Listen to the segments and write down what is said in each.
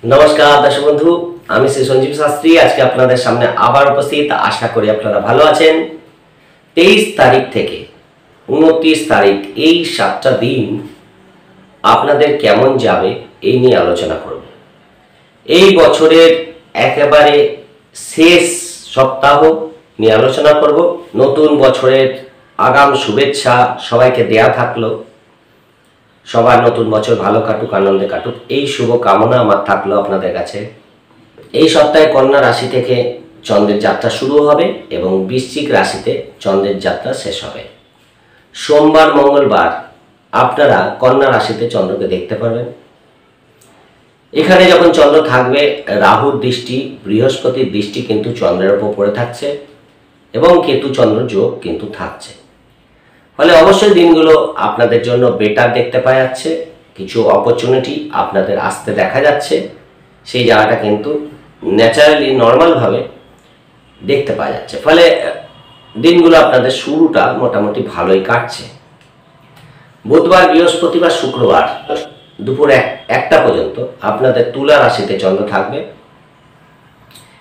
नमस्कार दर्शक बंधु আমি শ্রী সঞ্জীব শাস্ত্রী আজকে আপনাদের সামনে আবার উপস্থিত। আশা করি আপনারা ভালো আছেন। 23 তারিখ থেকে 29 তারিখ এই 7টা দিন আপনাদের কেমন যাবে এই নিয়ে আলোচনা করব। এই বছরের একেবারে শেষ সপ্তাহ নিয়ে আলোচনা করব। নতুন বছরের আগাম শুভেচ্ছা সবাইকে দেয়া থাকলো। সবার নতুন বছর ভালো কাটুক, আনন্দে কাটুক এই শুভ কামনা আমার থাকলো আপনাদের কাছে। এই সপ্তাহে কন্যা রাশি থেকে চন্দ্রের যাত্রা শুরু হবে এবং বৃশ্চিক রাশিতে চন্দ্রের যাত্রা শেষ হবে। সোমবার মঙ্গলবার আপনারা কন্যা রাশিতে চন্দ্রকে দেখতে পারবেন। এখানে যখন চন্দ্র থাকবে রাহুর দৃষ্টি, বৃহস্পতির দৃষ্টি কিন্তু চন্দ্রের উপর পড়ে থাকছে এবং কেতু চন্দ্র যোগ কিন্তু থাকছে। ফলে অবশ্যই দিনগুলো আপনাদের জন্য বেটার দেখতে পাওয়া যাচ্ছে। কিছু অপরচুনিটি আপনাদের আসতে দেখা যাচ্ছে, সেই জায়গাটা কিন্তু ন্যাচারালি নর্মালভাবে দেখতে পাওয়া যাচ্ছে। ফলে দিনগুলো আপনাদের শুরুটা মোটামুটি ভালোই কাটছে। বুধবার, বৃহস্পতিবার, শুক্রবার দুপুর 1টা পর্যন্ত আপনাদের তুলা রাশিতে চন্দ্র থাকবে।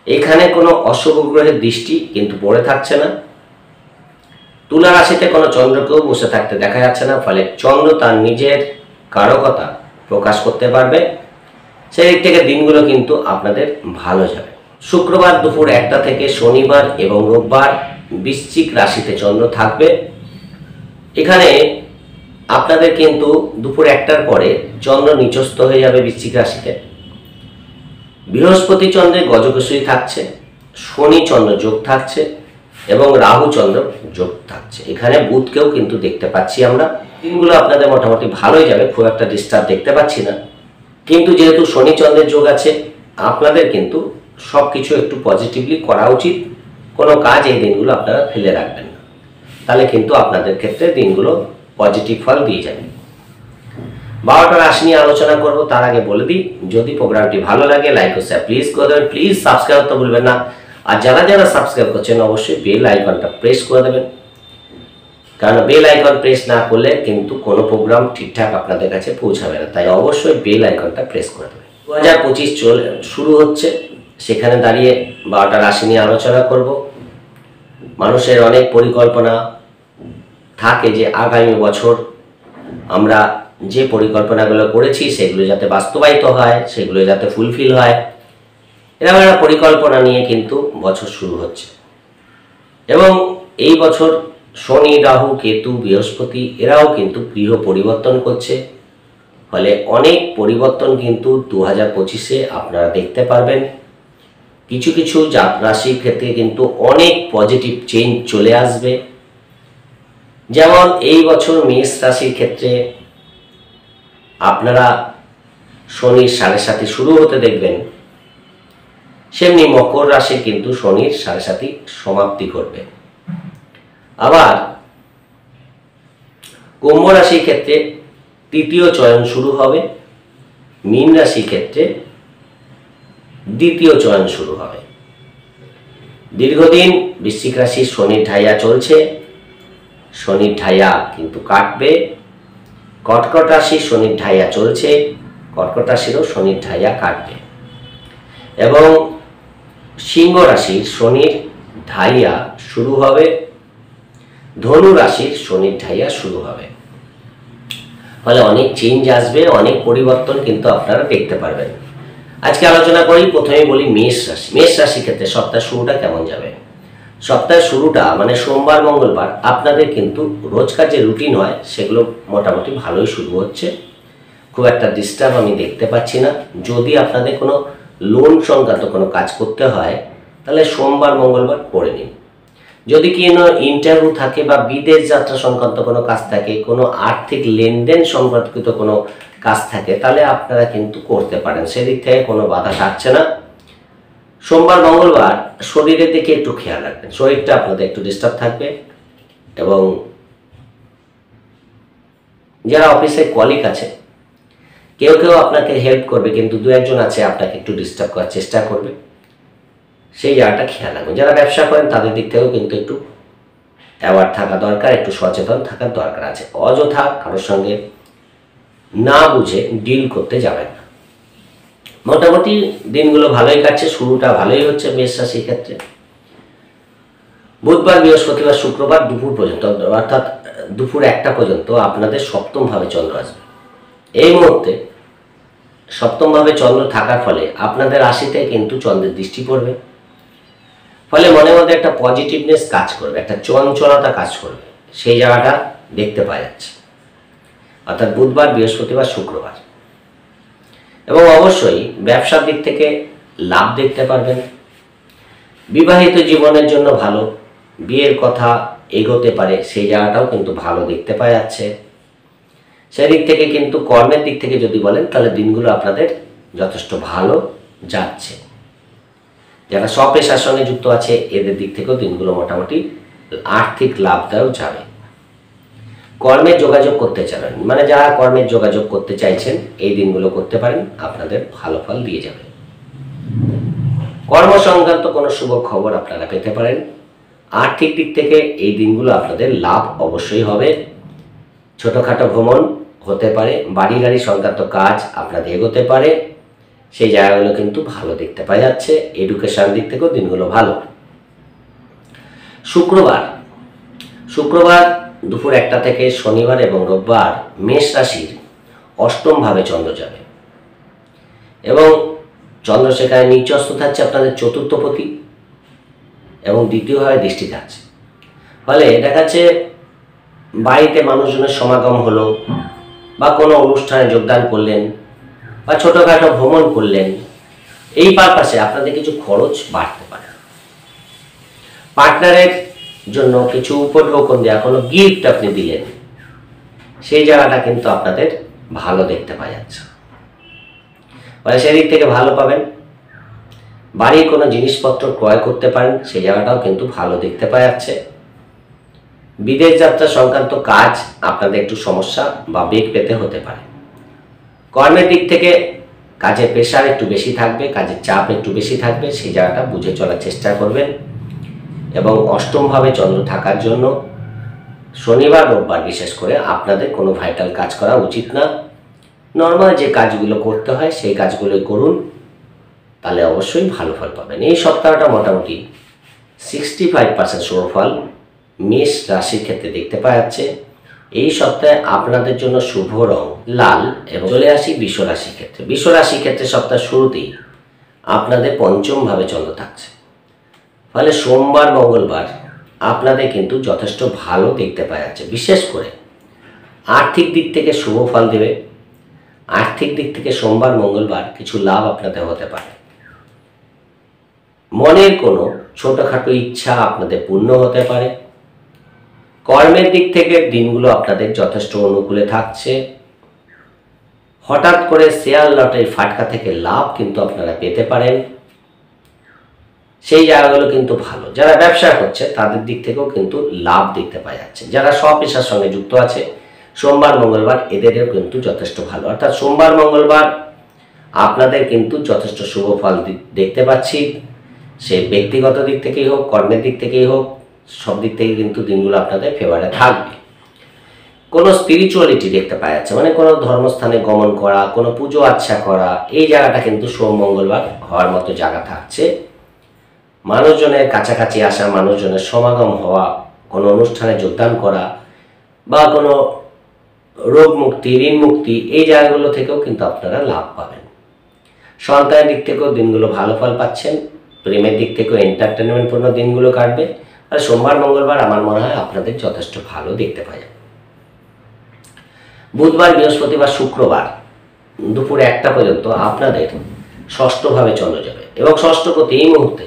এখানে কোনো অশুভ গ্রহের দৃষ্টি কিন্তু পড়ে থাকছে না। তুলা রাশিতে কোনো চন্দ্রকেও বসে থাকতে দেখা যাচ্ছে না। ফলে চন্দ্র তার নিজের কারকতা প্রকাশ করতে পারবে। সেই দিক থেকে দিনগুলো কিন্তু আপনাদের ভালো যাবে। শুক্রবার দুপুর 1টা থেকে শনিবার এবং রোববার বৃশ্চিক রাশিতে চন্দ্র থাকবে। এখানে আপনাদের কিন্তু দুপুর 1টার পরে চন্দ্র নিচস্থ হয়ে যাবে বৃশ্চিক রাশিতে। বৃহস্পতি চন্দ্রে গজকেশরী থাকছে, শনি চন্দ্র যোগ থাকছে এবং রাহু চন্দ্র যোগ থাকছে। এখানে বুধকেও কিন্তু দেখতে পাচ্ছি আমরা। দিনগুলো আপনাদের মোটামুটি ভালোই যাবে, খুব একটা ডিস্টার্ব দেখতে পাচ্ছি না। কিন্তু যেহেতু শনি চন্দ্রের যোগ আছে, আপনাদের কিন্তু সব কিছু একটু পজিটিভলি করা উচিত। কোনো কাজ এই দিনগুলো আপনারা ফেলে রাখবেন না, তাহলে কিন্তু আপনাদের ক্ষেত্রে দিনগুলো পজিটিভ ফল দিয়ে যাবে। 12টা রাশি নিয়ে আলোচনা করব। তার আগে বলে দিই, যদি প্রোগ্রামটি ভালো লাগে লাইক ও শেয়ার প্লিজ করে দেবেন। প্লিজ সাবস্ক্রাইব করতে ভুলবেন না। আর যারা যারা সাবস্ক্রাইব করছেন অবশ্যই বেল আইকনটা প্রেস করে দেবেন, কারণ বেল আইকন প্রেস না করলে কিন্তু কোনো প্রোগ্রাম ঠিকঠাক আপনাদের কাছে পৌঁছাবে না। তাই অবশ্যই বেল আইকনটা প্রেস করে দেবেন। 2025 শুরু হচ্ছে, সেখানে দাঁড়িয়ে 12টা রাশি নিয়ে আলোচনা করব। মানুষের অনেক পরিকল্পনা থাকে যে আগামী বছর আমরা যে পরিকল্পনাগুলো করেছি সেগুলো যাতে বাস্তবায়িত হয়, সেগুলো যাতে ফুলফিল হয়, এরকম একটা পরিকল্পনা নিয়ে কিন্তু বছর শুরু হচ্ছে। এবং এই বছর শনি, রাহু, কেতু, বৃহস্পতি এরাও কিন্তু গৃহ পরিবর্তন করছে। ফলে অনেক পরিবর্তন কিন্তু 2025-এ আপনারা দেখতে পারবেন। কিছু কিছু জাত রাশির ক্ষেত্রে কিন্তু অনেক পজিটিভ চেঞ্জ চলে আসবে। যেমন এই বছর মেষ রাশির ক্ষেত্রে আপনারা শনির 7.5 শুরু হতে দেখবেন, সেমনি মকর রাশির কিন্তু শনির 7.5 সমাপ্তি ঘটবে। আবার কুম্ভ রাশির ক্ষেত্রে তৃতীয় চয়ন শুরু হবে। মীন রাশির ক্ষেত্রে দ্বিতীয় চয়ন শুরু হবে। দীর্ঘদিন বৃশ্চিক রাশির শনির ঢাইয়া চলছে, শনির ঢাইয়া কিন্তু কাটবে। কর্কট রাশির শনির ঢাইয়া চলছে, কর্কট রাশিরও শনির ঢাইয়া কাটবে। এবং সিংহ রাশির শনির ঢাইয়া শুরু হবে, ধনু রাশির শনির ঢাইয়া শুরু হবে। ফলে অনেক চেঞ্জ আসবে, অনেক পরিবর্তন কিন্তু আপনারা দেখতে পারবেন। আজকে আলোচনা করি, প্রথমে বলি মেষ রাশি। মেষ রাশির ক্ষেত্রে সপ্তাহের শুরুটা কেমন যাবে? সপ্তাহের শুরুটা মানে সোমবার মঙ্গলবার আপনাদের কিন্তু রোজকার যে রুটিন হয় সেগুলো মোটামুটি ভালোই শুরু হচ্ছে। খুব একটা ডিস্টার্ব আমি দেখতে পাচ্ছি না। যদি আপনাদের কোনো লোন সংক্রান্ত কোনো কাজ করতে হয় তাহলে সোমবার মঙ্গলবার করে নিন। যদি কোনো ইন্টারভিউ থাকে বা বিদেশ যাত্রা সংক্রান্ত কোনো কাজ থাকে, কোনো আর্থিক লেনদেন সম্পর্কিত কোনো কাজ থাকে, তাহলে আপনারা কিন্তু করতে পারেন। সেদিক থেকে কোনো বাধা থাকছে না। সোমবার মঙ্গলবার শরীরের দিকে একটু খেয়াল রাখবেন, শরীরটা আপনাদের একটু ডিস্টার্ব থাকবে। এবং যারা অফিসে কলিগ আছে কেউ কেউ আপনাকে হেল্প করবে, কিন্তু 2-1 আছে আপনাকে একটু ডিস্টার্ব করার চেষ্টা করবে, সেই জায়গাটা খেয়াল রাখবেন। যারা ব্যবসা করেন তাদের দিক থেকেও কিন্তু একটু অ্যাওয়ার্ড থাকা দরকার, একটু সচেতন থাকার দরকার আছে। অযথা কারোর সঙ্গে না বুঝে ডিল করতে যাবেন না। মোটামুটি দিনগুলো ভালোই কাটছে, শুরুটা ভালোই হচ্ছে মেষ রাশির ক্ষেত্রে। বুধবার, বৃহস্পতিবার, শুক্রবার দুপুর পর্যন্ত, অর্থাৎ দুপুর 1টা পর্যন্ত আপনাদের সপ্তমভাবে চন্দ্র আসবে। এই মুহূর্তে সপ্তমভাবে চন্দ্র থাকার ফলে আপনাদের রাশিতে কিন্তু চন্দ্রের দৃষ্টি পড়বে, ফলে মনে মধ্যে একটা পজিটিভনেস কাজ করবে, একটা চঞ্চলতা কাজ করবে, সেই জায়গাটা দেখতে পাওয়া যাচ্ছে, অর্থাৎ বুধবার, বৃহস্পতিবার, শুক্রবার। এবং অবশ্যই ব্যবসার দিক থেকে লাভ দেখতে পারবেন। বিবাহিত জীবনের জন্য ভালো, বিয়ের কথা এগোতে পারে, সেই জায়গাটাও কিন্তু ভালো দেখতে পাওয়া যাচ্ছে। সেদিক থেকে কিন্তু কর্মের দিক থেকে যদি বলেন তাহলে দিনগুলো আপনাদের যথেষ্ট ভালো যাচ্ছে। যারা স্বপেশার সঙ্গে যুক্ত আছে এদের দিক থেকেও দিনগুলো মোটামুটি আর্থিক লাভদায়ক যাবে। কর্মের যোগাযোগ করতে চান, মানে যারা কর্মের যোগাযোগ করতে চাইছেন এই দিনগুলো করতে পারেন, আপনাদের ভালো ফল দিয়ে যাবে। কর্ম সংক্রান্ত কোনো শুভ খবর আপনারা পেতে পারেন। আর্থিক দিক থেকে এই দিনগুলো আপনাদের লাভ অবশ্যই হবে। ছোটোখাটো ভ্রমণ হতে পারে, বাড়ি গাড়ি সংক্রান্ত কাজ আপনাদের এগোতে পারে, সেই জায়গাগুলো কিন্তু ভালো দেখতে পাওয়া যাচ্ছে। এডুকেশন দিক থেকেও দিনগুলো ভালো। শুক্রবার দুপুর 1টা থেকে শনিবার এবং রোববার মেষ রাশির অষ্টমভাবে চন্দ্র যাবে এবং চন্দ্র সেখানে নিচস্থ থাকছে আপনাদের চতুর্থপতি এবং দ্বিতীয়ভাবে দৃষ্টি থাকছে। ফলে দেখা যাচ্ছে বাড়িতে মানুষজনের সমাগম হলো, বা কোনো অনুষ্ঠানে যোগদান করলেন, বা ছোটোখাটো ভ্রমণ করলেন, এই পারপাসে আপনাদের কিছু খরচ বাড়তে পারে। পার্টনারের জন্য কিছু উপঢৌকন দেওয়া, কোনো গিফট আপনি দিলেন, সেই জায়গাটা কিন্তু আপনাদের ভালো দেখতে পাওয়া যাচ্ছে, মানে সেদিক থেকে ভালো পাবেন। বাড়ির কোনো জিনিসপত্র ক্রয় করতে পারেন, সেই জায়গাটাও কিন্তু ভালো দেখতে পাওয়া যাচ্ছে। বিদেশ যাত্রা সংক্রান্ত কাজ আপনাদের একটু সমস্যা বা বেগ পেতে হতে পারে। কর্মের দিক থেকে কাজের প্রেশার একটু বেশি থাকবে, কাজের চাপ একটু বেশি থাকবে, সেই জায়গাটা বুঝে চলার চেষ্টা করবেন। এবং অষ্টমভাবে চন্দ্র থাকার জন্য শনিবার রোববার বিশেষ করে আপনাদের কোনো ভাইটাল কাজ করা উচিত না। নর্মাল যে কাজগুলো করতে হয় সেই কাজগুলোই করুন, তাহলে অবশ্যই ভালো ফল পাবেন। এই সপ্তাহটা মোটামুটি 65% শুভ ফল মেষ রাশির ক্ষেত্রে দেখতে পাওয়া যাচ্ছে। এই সপ্তাহে আপনাদের জন্য শুভ রং লাল। এবং চলে আসি বৃষ রাশির ক্ষেত্রে। বৃষ রাশির ক্ষেত্রে সপ্তাহ শুরুতেই আপনাদের পঞ্চমভাবে চন্দ্র থাকছে, ফলে সোমবার মঙ্গলবার আপনাদের কিন্তু যথেষ্ট ভালো দেখতে পাওয়া যাচ্ছে। বিশেষ করে আর্থিক দিক থেকে শুভ ফল দেবে। আর্থিক দিক থেকে সোমবার মঙ্গলবার কিছু লাভ আপনাদের হতে পারে। মনের কোনো ছোটোখাটো ইচ্ছা আপনাদের পূর্ণ হতে পারে। কর্মের দিক থেকে দিনগুলো আপনাদের যথেষ্ট অনুকূলে থাকছে। হঠাৎ করে শেয়ার লটারি ফাটকা থেকে লাভ কিন্তু আপনারা পেতে পারেন, সেই জায়গাগুলো কিন্তু ভালো। যারা ব্যবসা করছে তাদের দিক থেকেও কিন্তু লাভ দেখতে পাওয়া যাচ্ছে। যারা স্বপেশার সঙ্গে যুক্ত আছে সোমবার মঙ্গলবার এদেরও কিন্তু যথেষ্ট ভালো, অর্থাৎ সোমবার মঙ্গলবার আপনাদের কিন্তু যথেষ্ট শুভ ফল দেখতে পাচ্ছি। সে ব্যক্তিগত দিক থেকেই হোক, কর্মের দিক থেকেই হোক, সব দিক থেকে কিন্তু দিনগুলো আপনাদের ফেভারে থাকবে। কোনো স্পিরিচুয়ালিটি দেখতে পাওয়া যাচ্ছে, মানে কোনো ধর্মস্থানে গমন করা, কোনো পুজো আচ্ছা করা, এই জায়গাটা কিন্তু সোম মঙ্গলবার হওয়ার মতো জায়গা থাকছে। মানুষজনের কাছাকাছি আসা, মানুষজনের সমাগম হওয়া, কোনো অনুষ্ঠানে যোগদান করা, বা কোনো রোগ মুক্তি, ঋণ মুক্তি, এই জায়গাগুলো থেকেও কিন্তু আপনারা লাভ পাবেন। সন্তানের দিক থেকেও দিনগুলো ভালো ফল পাচ্ছেন। প্রেমের দিক থেকেও এন্টারটেনমেন্টপূর্ণ দিনগুলো কাটবে। আর সোমবার মঙ্গলবার আমার মনে হয় আপনাদের যথেষ্ট ভালো দেখতে পাওয়া যাবে। বুধবার বৃহস্পতিবার শুক্রবার দুপুর 1টা পর্যন্ত আপনাদের ষষ্ঠভাবে চন্দ্র যাবে এবং ষষ্ঠপতি এই মুহূর্তে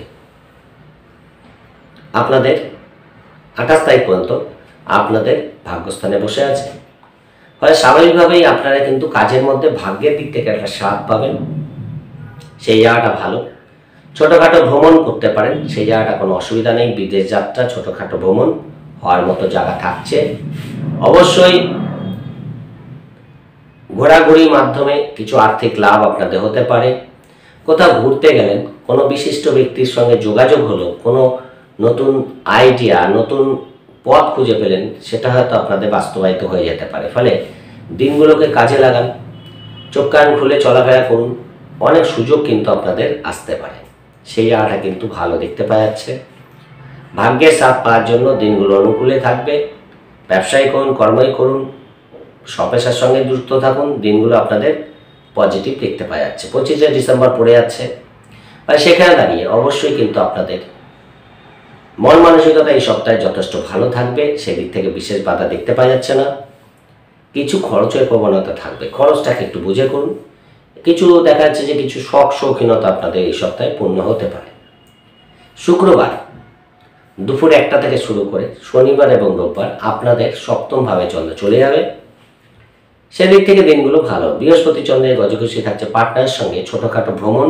আপনাদের 28 তারিখ পর্যন্ত আপনাদের ভাগ্যস্থানে বসে আছে। ফলে স্বাভাবিকভাবেই আপনারা কিন্তু কাজের মধ্যে ভাগ্যের দিক থেকে একটা স্বাদ পাবেন, সেই জায়গাটা ভালো। ছোটোখাটো ভ্রমণ করতে পারেন, সেই জায়গাটা কোনো অসুবিধা নেই। বিদেশ যাত্রা, ছোটোখাটো ভ্রমণ হওয়ার মতো জায়গা থাকছে। অবশ্যই ঘোরাঘুরির মাধ্যমে কিছু আর্থিক লাভ আপনাদের হতে পারে। কোথাও ঘুরতে গেলেন, কোনো বিশিষ্ট ব্যক্তির সঙ্গে যোগাযোগ হলো, কোনো নতুন আইডিয়া, নতুন পথ খুঁজে পেলেন, সেটা হয়তো আপনাদের বাস্তবায়িত হয়ে যেতে পারে। ফলে দিনগুলোকে কাজে লাগান, চোখ কান খুলে চলাফেরা করুন, অনেক সুযোগ কিন্তু আপনাদের আসতে পারে, সেই জায়গাটা কিন্তু ভালো দেখতে পাওয়া যাচ্ছে। ভাগ্যের সাথ পাওয়ার জন্য দিনগুলো অনুকূলে থাকবে। ব্যবসায়ী করুন, কর্মই করুন, স্বপেশার সঙ্গে যুক্ত থাকুন, দিনগুলো আপনাদের পজিটিভ দেখতে পাওয়া যাচ্ছে। 25শে ডিসেম্বর পড়ে যাচ্ছে, সেখানে দাঁড়িয়ে অবশ্যই কিন্তু আপনাদের মন মানসিকতা এই সপ্তাহে যথেষ্ট ভালো থাকবে, সেদিক থেকে বিশেষ বাধা দেখতে পাওয়া যাচ্ছে না। কিছু খরচের প্রবণতা থাকবে, খরচটাকে একটু বুঝে করুন। কিছু দেখা যাচ্ছে যে কিছু শৌখিনতা আপনাদের এই সপ্তাহে পূর্ণ হতে পারে। শুক্রবার দুপুর 1টা থেকে শুরু করে শনিবার এবং রোববার আপনাদের সপ্তম ভাবে চন্দ্র চলে যাবে, সেদিক থেকে দিনগুলো ভালো। বৃহস্পতি চন্দ্রের গজখুশি থাকছে। পার্টনারের সঙ্গে ছোটোখাটো ভ্রমণ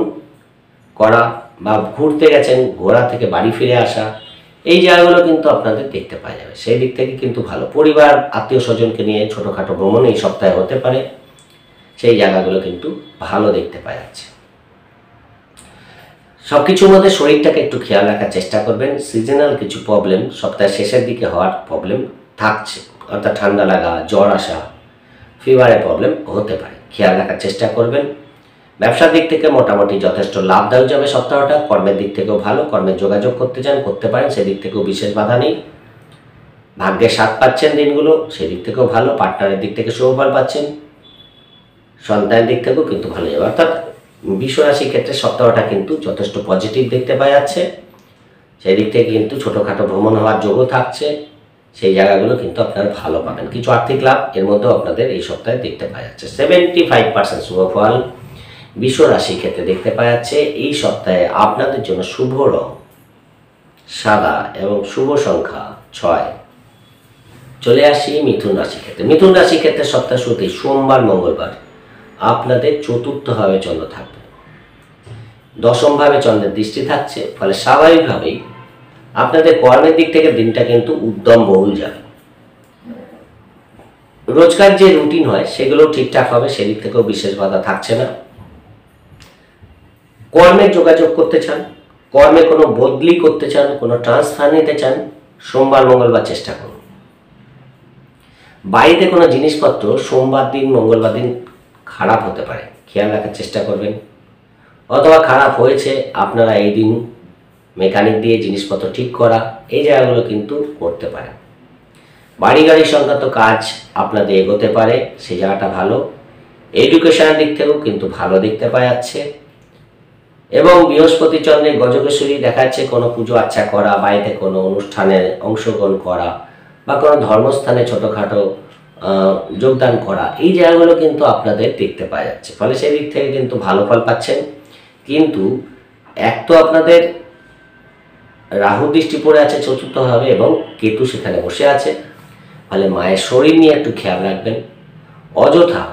করা বা ঘুরতে গেছেন, ঘোরা থেকে বাড়ি ফিরে আসা, এই জায়গাগুলো কিন্তু আপনাদের দেখতে পাওয়া যাবে, সেই দিক থেকে কিন্তু ভালো। পরিবার আত্মীয় স্বজনকে নিয়ে ছোটোখাটো ভ্রমণ এই সপ্তাহে হতে পারে, সেই জায়গাগুলো কিন্তু ভালো দেখতে পাওয়া যাচ্ছে। সব কিছুর মধ্যে শরীরটাকে একটু খেয়াল রাখার চেষ্টা করবেন। সিজনাল কিছু প্রবলেম সপ্তাহের শেষের দিকে হওয়ার প্রবলেম থাকছে, অর্থাৎ ঠান্ডা লাগা, জ্বর আসা, ফিভারের প্রবলেম হতে পারে, খেয়াল রাখার চেষ্টা করবেন। ব্যবসার দিক থেকে মোটামুটি যথেষ্ট লাভদায়ক যাবে সপ্তাহটা। কর্মের দিক থেকেও ভালো, কর্মের যোগাযোগ করতে চান করতে পারেন, সেদিক থেকেও বিশেষ বাধা নেই। ভাগ্যের সাথ পাচ্ছেন দিনগুলো, সেদিক থেকেও ভালো। পার্টনারের দিক থেকে শুভফল পাচ্ছেন, সন্তানের দিক থেকেও কিন্তু ভালো যাবে। অর্থাৎ বিশ্বরাশির ক্ষেত্রে সপ্তাহটা কিন্তু যথেষ্ট পজিটিভ দেখতে পাওয়া যাচ্ছে, সেই দিক থেকে কিন্তু ছোটোখাটো ভ্রমণ হওয়ার যোগও থাকছে, সেই জায়গাগুলো কিন্তু আপনারা ভালো পাবেন। কিছু আর্থিক লাভ এর মধ্যেও আপনাদের এই সপ্তাহে দেখতে পাওয়া যাচ্ছে। 75% শুভফল বিশ্ব রাশির ক্ষেত্রে দেখতে পাওয়া যাচ্ছে। এই সপ্তাহে আপনাদের জন্য শুভ রং সাদা এবং শুভ সংখ্যা 6। চলে আসি মিথুন রাশির ক্ষেত্রে। মিথুন রাশির ক্ষেত্রে সপ্তাহ শুরুতেই সোমবার মঙ্গলবার আপনাদের চতুর্থভাবে চন্দ্র থাকবে, দশমভাবে চন্দ্রের দৃষ্টি থাকছে, ফলে স্বাভাবিকভাবেই আপনাদের কর্মের দিক থেকে দিনটা কিন্তু উদ্যম বহুল যাবে। রোজকার যে রুটিন হয় সেগুলো ঠিকঠাক হবে, সেদিক থেকেও বিশেষ বাধা থাকছে না। কর্মে যোগাযোগ করতে চান, কর্মে কোনো বদলি করতে চান, কোনো ট্রান্সফার নিতে চান, সোমবার মঙ্গলবার চেষ্টা করুন। বাড়িতে কোনো জিনিসপত্র সোমবার দিন মঙ্গলবার দিন খারাপ হতে পারে, খেয়াল রাখার চেষ্টা করবেন। অথবা খারাপ হয়েছে, আপনারা এই দিন মেকানিক দিয়ে জিনিসপত্র ঠিক করা, এই জায়গাগুলো কিন্তু করতে পারেন। বাড়ি গাড়ি সংক্রান্ত কাজ আপনাদের এগোতে পারে, সেই জায়গাটা ভালো। এডুকেশনের দিক থেকেও কিন্তু ভালো দেখতে পাওয়া যাচ্ছে। এবং বৃহস্পতি চন্দ্রের গজকেশরী দেখাচ্ছে কোনো পুজো আচ্ছা করা, বাড়িতে কোনো অনুষ্ঠানে অংশগ্রহণ করা বা কোনো ধর্মস্থানে ছোটোখাটো যোগদান করা, এই জায়গাগুলো কিন্তু আপনাদের দেখতে পাওয়া যাচ্ছে, ফলে সেই দিক থেকে কিন্তু ভালো ফল পাচ্ছেন। কিন্তু এক তো আপনাদের রাহু দৃষ্টি পড়ে আছে চতুর্থভাবে এবং কেতু সেখানে বসে আছে, ফলে মায়ের শরীর নিয়ে একটু খেয়াল রাখবেন। অযথা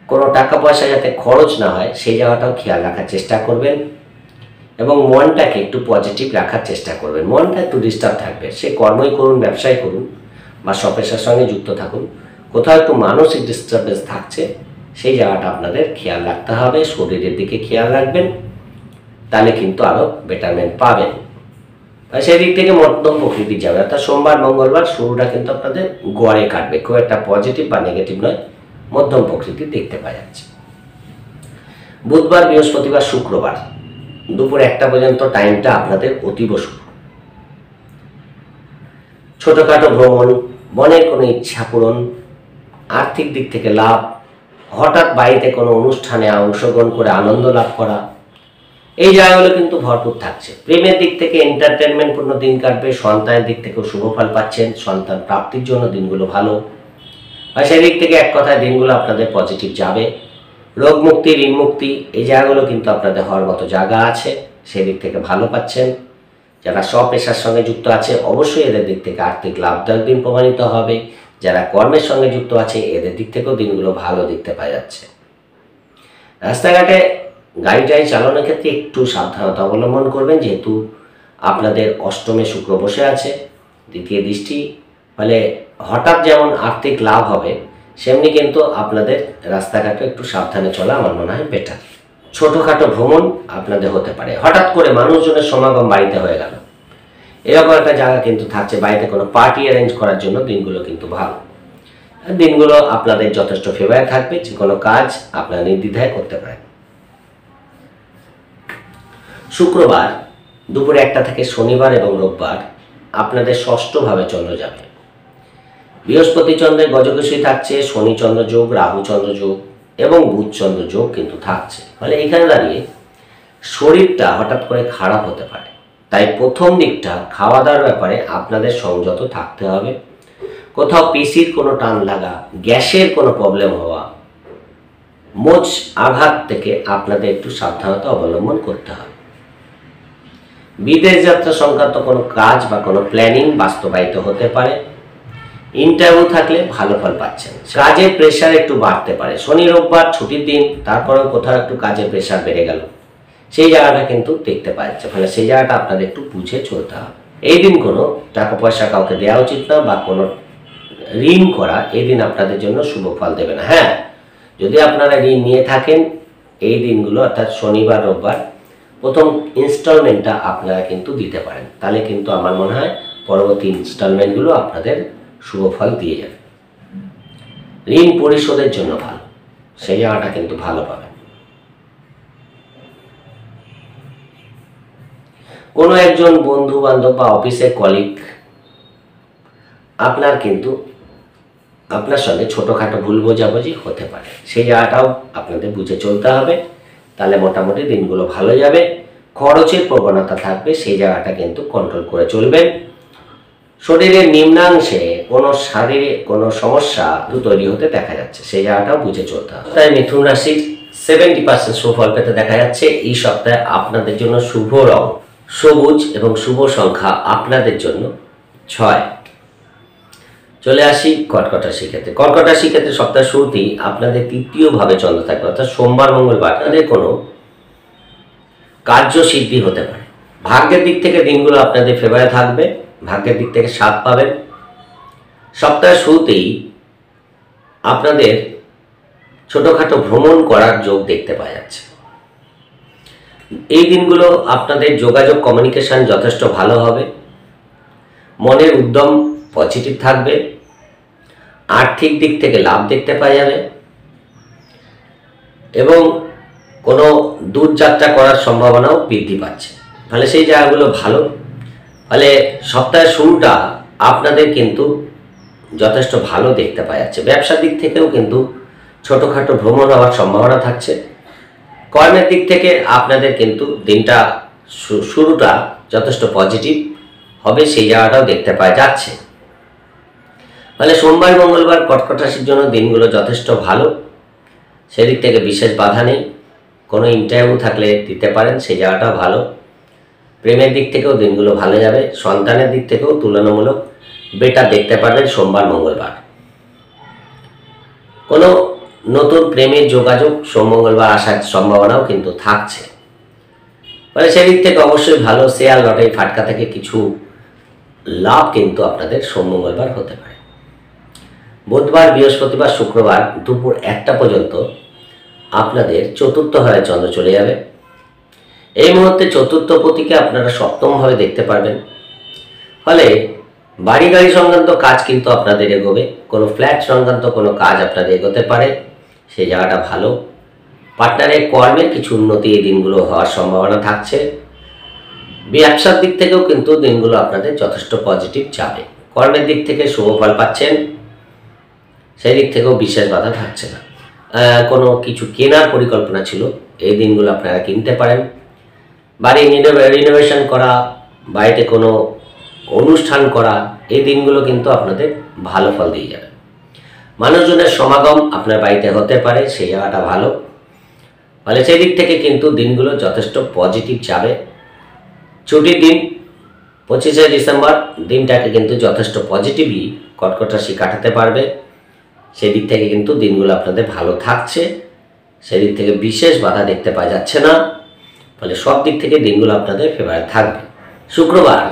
কোনো টাকা পয়সা যাতে খরচ না হয় সেই জায়গাটাও খেয়াল রাখার চেষ্টা করবেন এবং মনটাকে একটু পজিটিভ রাখার চেষ্টা করবেন। মনটা একটু ডিস্টার্ব থাকবে, সে কর্মই করুন, ব্যবসায় করুন বা স্বপেশার সঙ্গে যুক্ত থাকুন, কোথাও একটু মানসিক ডিস্টার্বেন্স থাকছে, সেই জায়গাটা আপনাদের খেয়াল রাখতে হবে। শরীরের দিকে খেয়াল রাখবেন, তাহলে কিন্তু আরও বেটারমেন্ট পাবেন। সেই দিক থেকে মধ্যম প্রকৃতির যাবে, অর্থাৎ সোমবার মঙ্গলবার শুরুটা কিন্তু আপনাদের গড়ে কাটবে, খুব একটা পজিটিভ বা নেগেটিভ নয়, মধ্যম প্রকৃতির দেখতে পাওয়া যাচ্ছে। বুধবার বৃহস্পতিবার শুক্রবার দুপুর 1টা পর্যন্ত টাইমটা আপনাদের অতীব শুভ। ছোটোখাটো ভ্রমণ, মনের কোনো ইচ্ছা পূরণ, আর্থিক দিক থেকে লাভ, হঠাৎ বাড়িতে কোনো অনুষ্ঠানে অংশগ্রহণ করে আনন্দ লাভ করা, এই জায়গাগুলো কিন্তু ভরপুর থাকছে। প্রেমের দিক থেকে এন্টারটেনমেন্টপূর্ণ দিন কাটবে। সন্তানের দিক থেকেও শুভ ফল পাচ্ছেন, সন্তান প্রাপ্তির জন্য দিনগুলো ভালো। আর সেদিক থেকে এক কথায় দিনগুলো আপনাদের পজিটিভ যাবে। রোগ মুক্তি, ঋণ মুক্তি, এই জায়গাগুলো কিন্তু আপনাদের হওয়ার মতো জায়গা আছে, সেদিক থেকে ভালো পাচ্ছেন। যারা স্বপেশার সঙ্গে যুক্ত আছে অবশ্যই এদের দিক থেকে আর্থিক লাভদায়ক দিন প্রমাণিত হবে। যারা কর্মের সঙ্গে যুক্ত আছে এদের দিক থেকেও দিনগুলো ভালো দেখতে পাওয়া যাচ্ছে। রাস্তাঘাটে গাড়ি চালানোর ক্ষেত্রে একটু সাবধানতা অবলম্বন করবেন, যেহেতু আপনাদের অষ্টমে শুক্র বসে আছে, দ্বিতীয় দৃষ্টি, ফলে হঠাৎ যেমন আর্থিক লাভ হবে সেমনি কিন্তু আপনাদের রাস্তাঘাটে একটু সাবধানে চলা আমার মনে হয় বেটার। ছোটোখাটো ভ্রমণ আপনাদের হতে পারে, হঠাৎ করে মানুষজনের সমাগম বাড়িতে হয়ে গেল, এরকম একটা জায়গা কিন্তু থাকছে। বাড়িতে কোনো পার্টি অ্যারেঞ্জ করার জন্য দিনগুলো কিন্তু ভালো। দিনগুলো আপনাদের যথেষ্ট ফেভার থাকবে, যে কোনো কাজ আপনারা নির্দ্বিধায় করতে পারেন। শুক্রবার দুপুর 1টা থেকে শনিবার এবং রোববার আপনাদের ষষ্ঠভাবে চন্দ্র যাবে। বৃহস্পতি চন্দ্রের গজকেশী থাকছে, শনি চন্দ্র যোগ, রাহু চন্দ্র যোগ এবং বুধ চন্দ্র যোগ কিন্তু থাকছে। ফলে এখানে দাঁড়িয়ে শরীরটা হঠাৎ করে খারাপ হতে পারে। তাই প্রথম দিকটা খাওয়া দাওয়ার ব্যাপারে আপনাদের সংযত থাকতে হবে। কোথাও পেশির কোনো টান লাগা, গ্যাসের কোনো প্রবলেম হওয়া, মোচ আঘাত থেকে আপনাদের একটু সাবধানতা অবলম্বন করতে হবে। বিদেশ যাত্রা সংক্রান্ত কোনো কাজ বা কোনো প্ল্যানিং বাস্তবায়িত হতে পারে। ইন্টারভিউ থাকলে ভালো ফল পাচ্ছেন। কাজের প্রেশার একটু বাড়তে পারে। শনি রোববার ছুটির দিন, তারপরেও কোথাও একটু কাজের প্রেশার বেড়ে গেল, সেই জায়গাটা কিন্তু দেখতে পাওয়া যাচ্ছে। ফলে সেই জায়গাটা আপনাদের একটু বুঝে চলতে হবে। এই দিন কোনো টাকা পয়সা কাউকে দেওয়া উচিত না, বা কোনো ঋণ করা এই দিন আপনাদের জন্য শুভ ফল দেবে না। হ্যাঁ, যদি আপনারা ঋণ নিয়ে থাকেন এই দিনগুলো অর্থাৎ শনিবার রোববার প্রথম ইনস্টলমেন্টটা আপনারা কিন্তু দিতে পারেন। তাহলে কিন্তু আমার মনে হয় পরবর্তী ইনস্টলমেন্টগুলো আপনাদের শুভ ফল দিয়ে যাবে। ঋণ পরিশোধের জন্য ভালো, সেই জায়গাটা কিন্তু ভালো পাবেন। কোনো একজন বন্ধু বান্ধব বা অফিসের কলিগ আপনার সঙ্গে ছোটোখাটো ভুল বোঝাবুঝি হতে পারে, সেই জায়গাটাও আপনাদের বুঝে চলতে হবে। তাহলে মোটামুটি দিনগুলো ভালো যাবে। খরচের প্রবণতা থাকবে, সেই জায়গাটা কিন্তু কন্ট্রোল করে চলবেন। শরীরের নিম্নাংশে কোনো শারীরিক কোনো সমস্যা তৈরি হতে দেখা যাচ্ছে, সেই জায়গাটাও বুঝে চলতে হবে। তাই মিথুন রাশির 70% সুফল পেতে দেখা যাচ্ছে। এই সপ্তাহে আপনাদের জন্য শুভ রং সবুজ এবং শুভ সংখ্যা আপনাদের জন্য 6। চলে আসি কর্কট রাশির ক্ষেত্রে। কর্কট রাশির ক্ষেত্রে সপ্তাহের শুরুতেই আপনাদের 3য় ভাবে চন্দ্র থাকবে, অর্থাৎ সোমবার মঙ্গলবার আপনাদের কোনো কার্যসিদ্ধি হতে পারে। ভাগ্যের দিক থেকে দিনগুলো আপনাদের ফেভারে থাকবে, ভাগ্যের দিক থেকে সাথ পাবেন। সপ্তাহের শুরুতেই আপনাদের ছোটোখাটো ভ্রমণ করার যোগ দেখতে পাওয়া যাচ্ছে। এই দিনগুলো আপনাদের যোগাযোগ কমিউনিকেশন যথেষ্ট ভালো হবে। মনের উদ্যম পজিটিভ থাকবে। আর্থিক দিক থেকে লাভ দেখতে পাওয়া যাবে এবং কোনো দূরযাত্রা করার সম্ভাবনাও বৃদ্ধি পাচ্ছে। ফলে সেই জায়গাগুলো ভালো। ফলে সপ্তাহের শুরুটা আপনাদের কিন্তু যথেষ্ট ভালো দেখতে পাওয়া যাচ্ছে। ব্যবসার দিক থেকেও কিন্তু ছোটোখাটো ভ্রমণ হওয়ার সম্ভাবনা থাকছে। কর্মের দিক থেকে আপনাদের কিন্তু দিনটা শুরুটা যথেষ্ট পজিটিভ হবে, সেই জায়গাটাও দেখতে পাওয়া যাচ্ছে। ফলে সোমবার মঙ্গলবার কর্কট রাশির জন্য দিনগুলো যথেষ্ট ভালো, সেদিক থেকে বিশেষ বাধা নেই। কোনো ইন্টারভিউ থাকলে দিতে পারেন, সেই জায়গাটাও ভালো। প্রেমের দিক থেকেও দিনগুলো ভালো যাবে। সন্তানের দিক থেকেও তুলনামূলক বেটার দেখতে পারবেন সোমবার মঙ্গলবার। কোনো নতুন প্রেমের যোগাযোগ সোম মঙ্গলবার আসার সম্ভাবনাও কিন্তু থাকছে। ফলে সেদিক থেকে অবশ্যই ভালো। শেয়ার লটারি ফাটকা থেকে কিছু লাভ কিন্তু আপনাদের সোম মঙ্গলবার হতে পারে। বুধবার বৃহস্পতিবার শুক্রবার দুপুর 1টা পর্যন্ত আপনাদের চতুর্থ ভাবে চন্দ্র চলে যাবে। এই মুহূর্তে চতুর্থ পতিকে আপনারা সপ্তমভাবে দেখতে পারবেন। ফলে বাড়ি গাড়ি সংক্রান্ত কাজ কিন্তু আপনাদের এগোবে। কোনো ফ্ল্যাট সংক্রান্ত কোনো কাজ আপনাদের এগোতে পারে, সেই জায়গাটা ভালো। পার্টনারের কর্মে কিছু উন্নতি এই দিনগুলো হওয়ার সম্ভাবনা থাকছে। ব্যবসার দিক থেকেও কিন্তু দিনগুলো আপনাদের যথেষ্ট পজিটিভ যাবে। কর্মের দিক থেকে শুভ ফল পাচ্ছেন, সেই দিক থেকেও বিশেষ বাধা থাকছে না। কোনো কিছু কেনার পরিকল্পনা ছিল, এই দিনগুলো আপনারা কিনতে পারেন। বাড়ি রিনোভেশন করা, বাড়িতে কোনো অনুষ্ঠান করা, এই দিনগুলো কিন্তু আপনাদের ভালো ফল দিয়ে যাবে। মানুষজনের সমাগম আপনার বাড়িতে হতে পারে, সেই জায়গাটা ভালো। ফলে সেই দিক থেকে কিন্তু দিনগুলো যথেষ্ট পজিটিভ যাবে। ছুটির দিন 25শে ডিসেম্বর দিনটাকে কিন্তু যথেষ্ট পজিটিভলি কর্কট রাশি কাটাতে পারবে। সেই দিক থেকে কিন্তু দিনগুলো আপনাদের ভালো থাকছে, সেদিক থেকে বিশেষ বাধা দেখতে পাওয়া যাচ্ছে না। ফলে সব দিক থেকে দিনগুলো আপনাদের ফেভারে থাকবে। শুক্রবার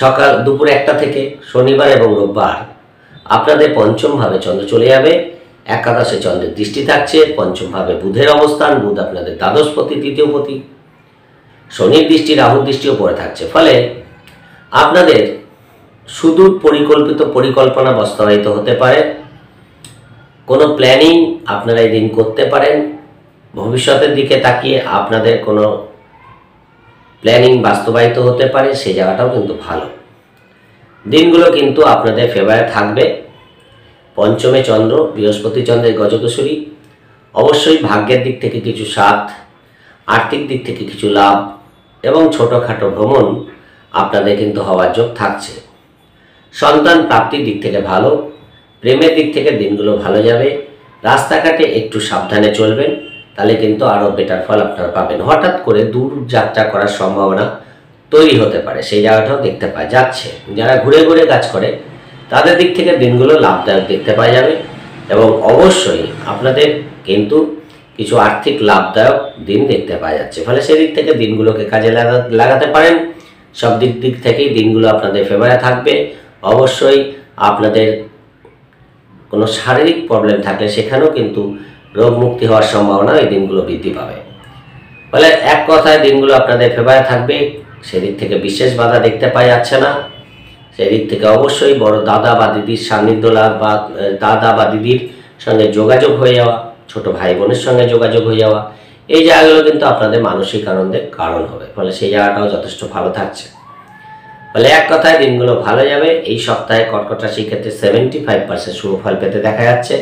সকাল দুপুর 1টা থেকে শনিবার এবং রোববার আপনাদের পঞ্চম ভাবে চন্দ্র চলে যাবে। একাদশে চন্দ্রের দৃষ্টি থাকছে, পঞ্চম ভাবে বুধের অবস্থান, বুধ আপনাদের দ্বাদশপতি, তৃতীয়পতি, শনির দৃষ্টি, রাহুর দৃষ্টিও পড়ে থাকছে। ফলে আপনাদের সুদূর পরিকল্পিত পরিকল্পনা বাস্তবায়িত হতে পারে। কোনো প্ল্যানিং আপনারা এই দিন করতে পারেন। ভবিষ্যতের দিকে তাকিয়ে আপনাদের কোনো প্ল্যানিং বাস্তবায়িত হতে পারে, সেই জায়গাটাও কিন্তু ভালো। দিনগুলো কিন্তু আপনাদের ফেভারে থাকবে। পঞ্চমে চন্দ্র, বৃহস্পতি চন্দ্রের গজকেশরী, অবশ্যই ভাগ্যের দিক থেকে কিছু সাথ, আর্থিক দিক থেকে কিছু লাভ এবং ছোটোখাটো ভ্রমণ আপনাদের কিন্তু হওয়ার যোগ থাকছে। সন্তান প্রাপ্তির দিক থেকে ভালো, প্রেমের দিক থেকে দিনগুলো ভালো যাবে। রাস্তাঘাটে একটু সাবধানে চলবেন, তাহলে কিন্তু আরও বেটার ফল আপনারা পাবেন। হঠাৎ করে দূর যাত্রা করার সম্ভাবনা তৈরি হতে পারে, সেই জায়গাটাও দেখতে পাওয়া যাচ্ছে। যারা ঘুরে ঘুরে কাজ করে তাদের দিক থেকে দিনগুলো লাভদায়ক দেখতে পাওয়া যাবে এবং অবশ্যই আপনাদের কিন্তু কিছু আর্থিক লাভদায়ক দিন দেখতে পাওয়া যাচ্ছে। ফলে সেদিক থেকে দিনগুলোকে কাজে লাগাতে পারেন। সব দিক থেকেই দিনগুলো আপনাদের ফেভারে থাকবে। অবশ্যই আপনাদের কোনো শারীরিক প্রবলেম থাকলে সেখানেও কিন্তু রোগ মুক্তি হওয়ার সম্ভাবনা এই দিনগুলো বৃদ্ধি পাবে। ফলে এক কথায় দিনগুলো আপনাদের ফেভারে থাকবে। সেদিক থেকে বিশেষ বাধা দেখতে পাওয়া যাচ্ছে না। সেদিক থেকে অবশ্যই বড় দাদা বা দিদির সান্নিধ্য লাভ বা দাদা বা দিদির সঙ্গে যোগাযোগ হয়ে যাওয়া, ছোট ভাই বোনের সঙ্গে যোগাযোগ হয়ে যাওয়া, এই জায়গাগুলো কিন্তু আপনাদের মানসিক আনন্দের কারণ হবে। ফলে সেই জায়গাটাও যথেষ্ট ভালো থাকছে। ফলে এক কথায় দিনগুলো ভালো যাবে। এই সপ্তাহে কর্কট রাশির ক্ষেত্রে 75% শুভ ফল পেতে দেখা যাচ্ছে।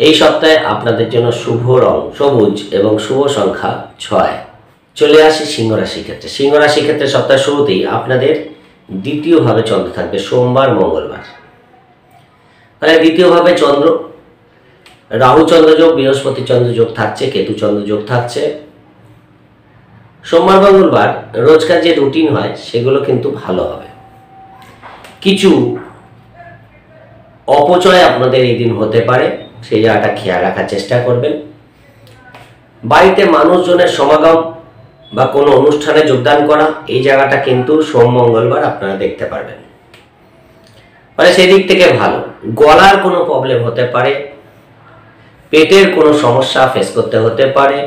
এই সপ্তাহে আপনাদের জন্য শুভ রং সবুজ এবং শুভ সংখ্যা 6। চলে আসি সিংহ রাশির ক্ষেত্রে। সিংহ রাশির ক্ষেত্রে সপ্তাহের শুরুতেই আপনাদের দ্বিতীয়ভাবে চন্দ্র থাকবে সোমবার মঙ্গলবার। মানে দ্বিতীয়ভাবে চন্দ্র, রাহু চন্দ্র যোগ, বৃহস্পতি চন্দ্র যোগ থাকছে, কেতু চন্দ্র যোগ থাকছে। সোমবার মঙ্গলবার রোজকার যে রুটিন হয় সেগুলো কিন্তু ভালো হবে। কিছু অপচয় আপনাদের এই দিন হতে পারে, সেই জায়গাটা খেয়াল রাখার চেষ্টা করবেন। বাড়িতে মানুষজনের সমাগম বা কোনো অনুষ্ঠানে যোগদান করা, এই জায়গাটা কিন্তু সোম মঙ্গলবার আপনারা দেখতে পারবেন। মানে সেদিক থেকে ভালো। গলার কোনো প্রবলেম হতে পারে, পেটের কোনো সমস্যা ফেস করতে হতে পারে,